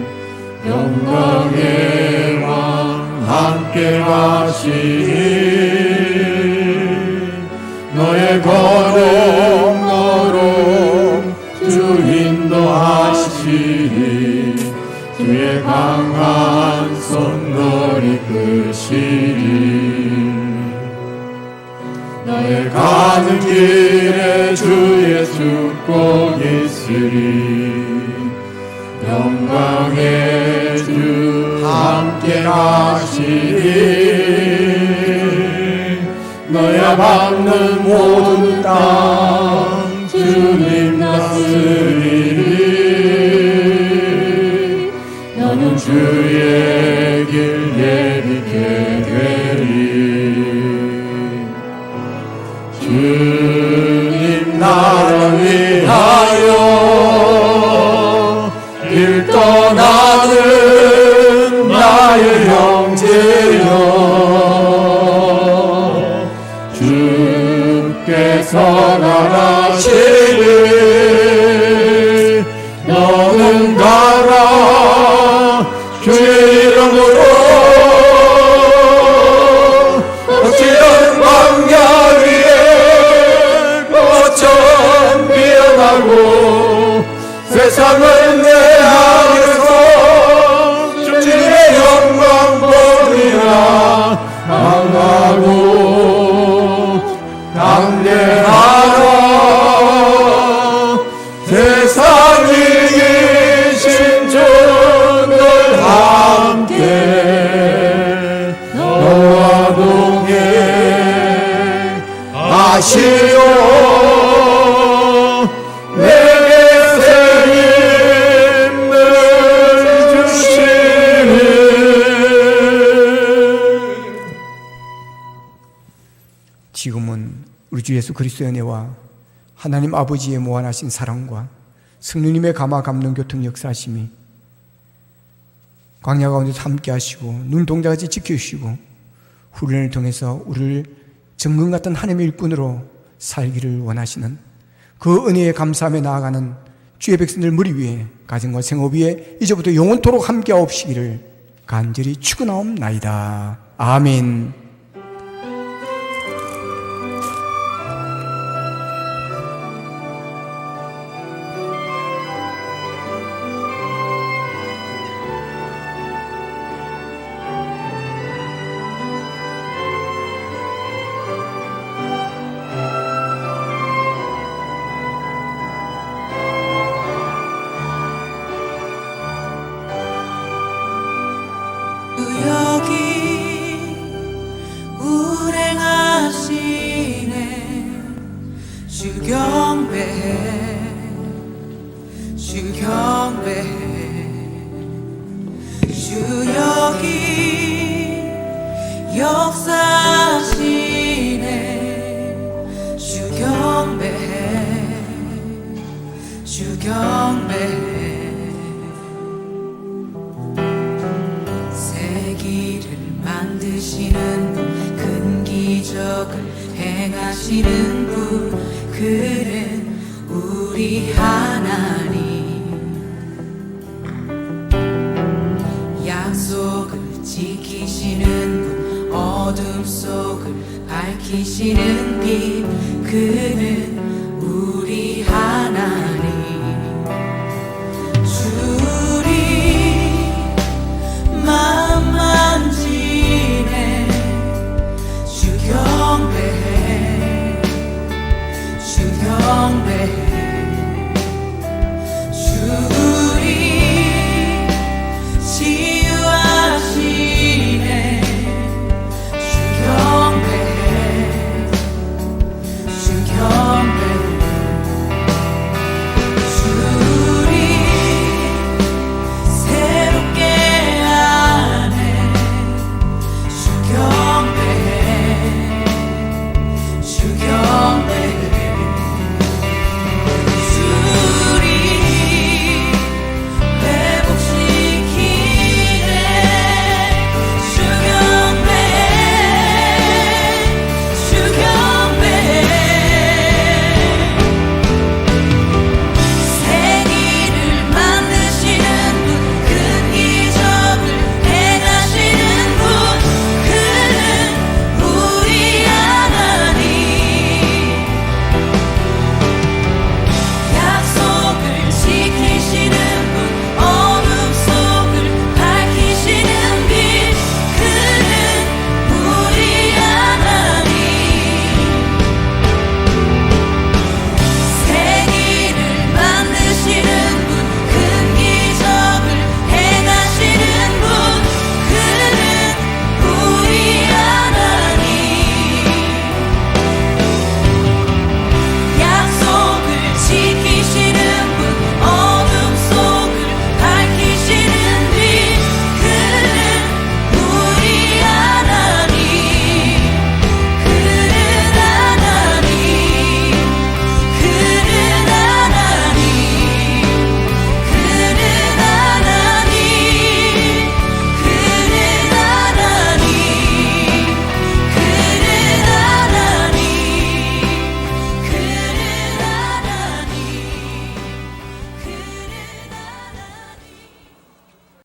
영광의 왕 함께 가시니 너의 걸음 주 인도하시니 주의 강한 손을 이끄시니 너의 가는 길에 주의 축복 있으리. 영광의 주 함께 가시니 너의 밟는 모든 땅 주님 다스리니 너는 주의 길 예비케 되리. 주님 나를 위하여 길 떠나는 나의 형제여 주께서 나가시니 너는 가라. 주의 이름으로 거칠은 광야 위에 꽃처럼 피어나고 세상을 내 안에서 주님의 영광 보리라. 강하고 담대하라. 세상이 이신 주늘 함께 너와 동행 하시오. 지금은 우리 주 예수 그리스도의 은혜와 하나님 아버지의 무한하신 사랑과 성령님의 감화 감동 교통 역사하심이 광야 가운데서 함께 하시고 눈동자같이 지켜주시고 훈련을 통해서 우리를 정금 같은 하나님의 일꾼으로 살기를 원하시는 그 은혜에 감사하며 나아가는 주의 백성들 머리 위에 가정과 생업 위에 이제부터 영원토록 함께하옵시기를 간절히 축원하옵나이다. 아멘. 새 길을 만드시는 분, 큰 기적을 행하시는 분, 그는 우리 하나님. 약속을 지키시는 분, 어둠 속을 밝히시는 빛, 그는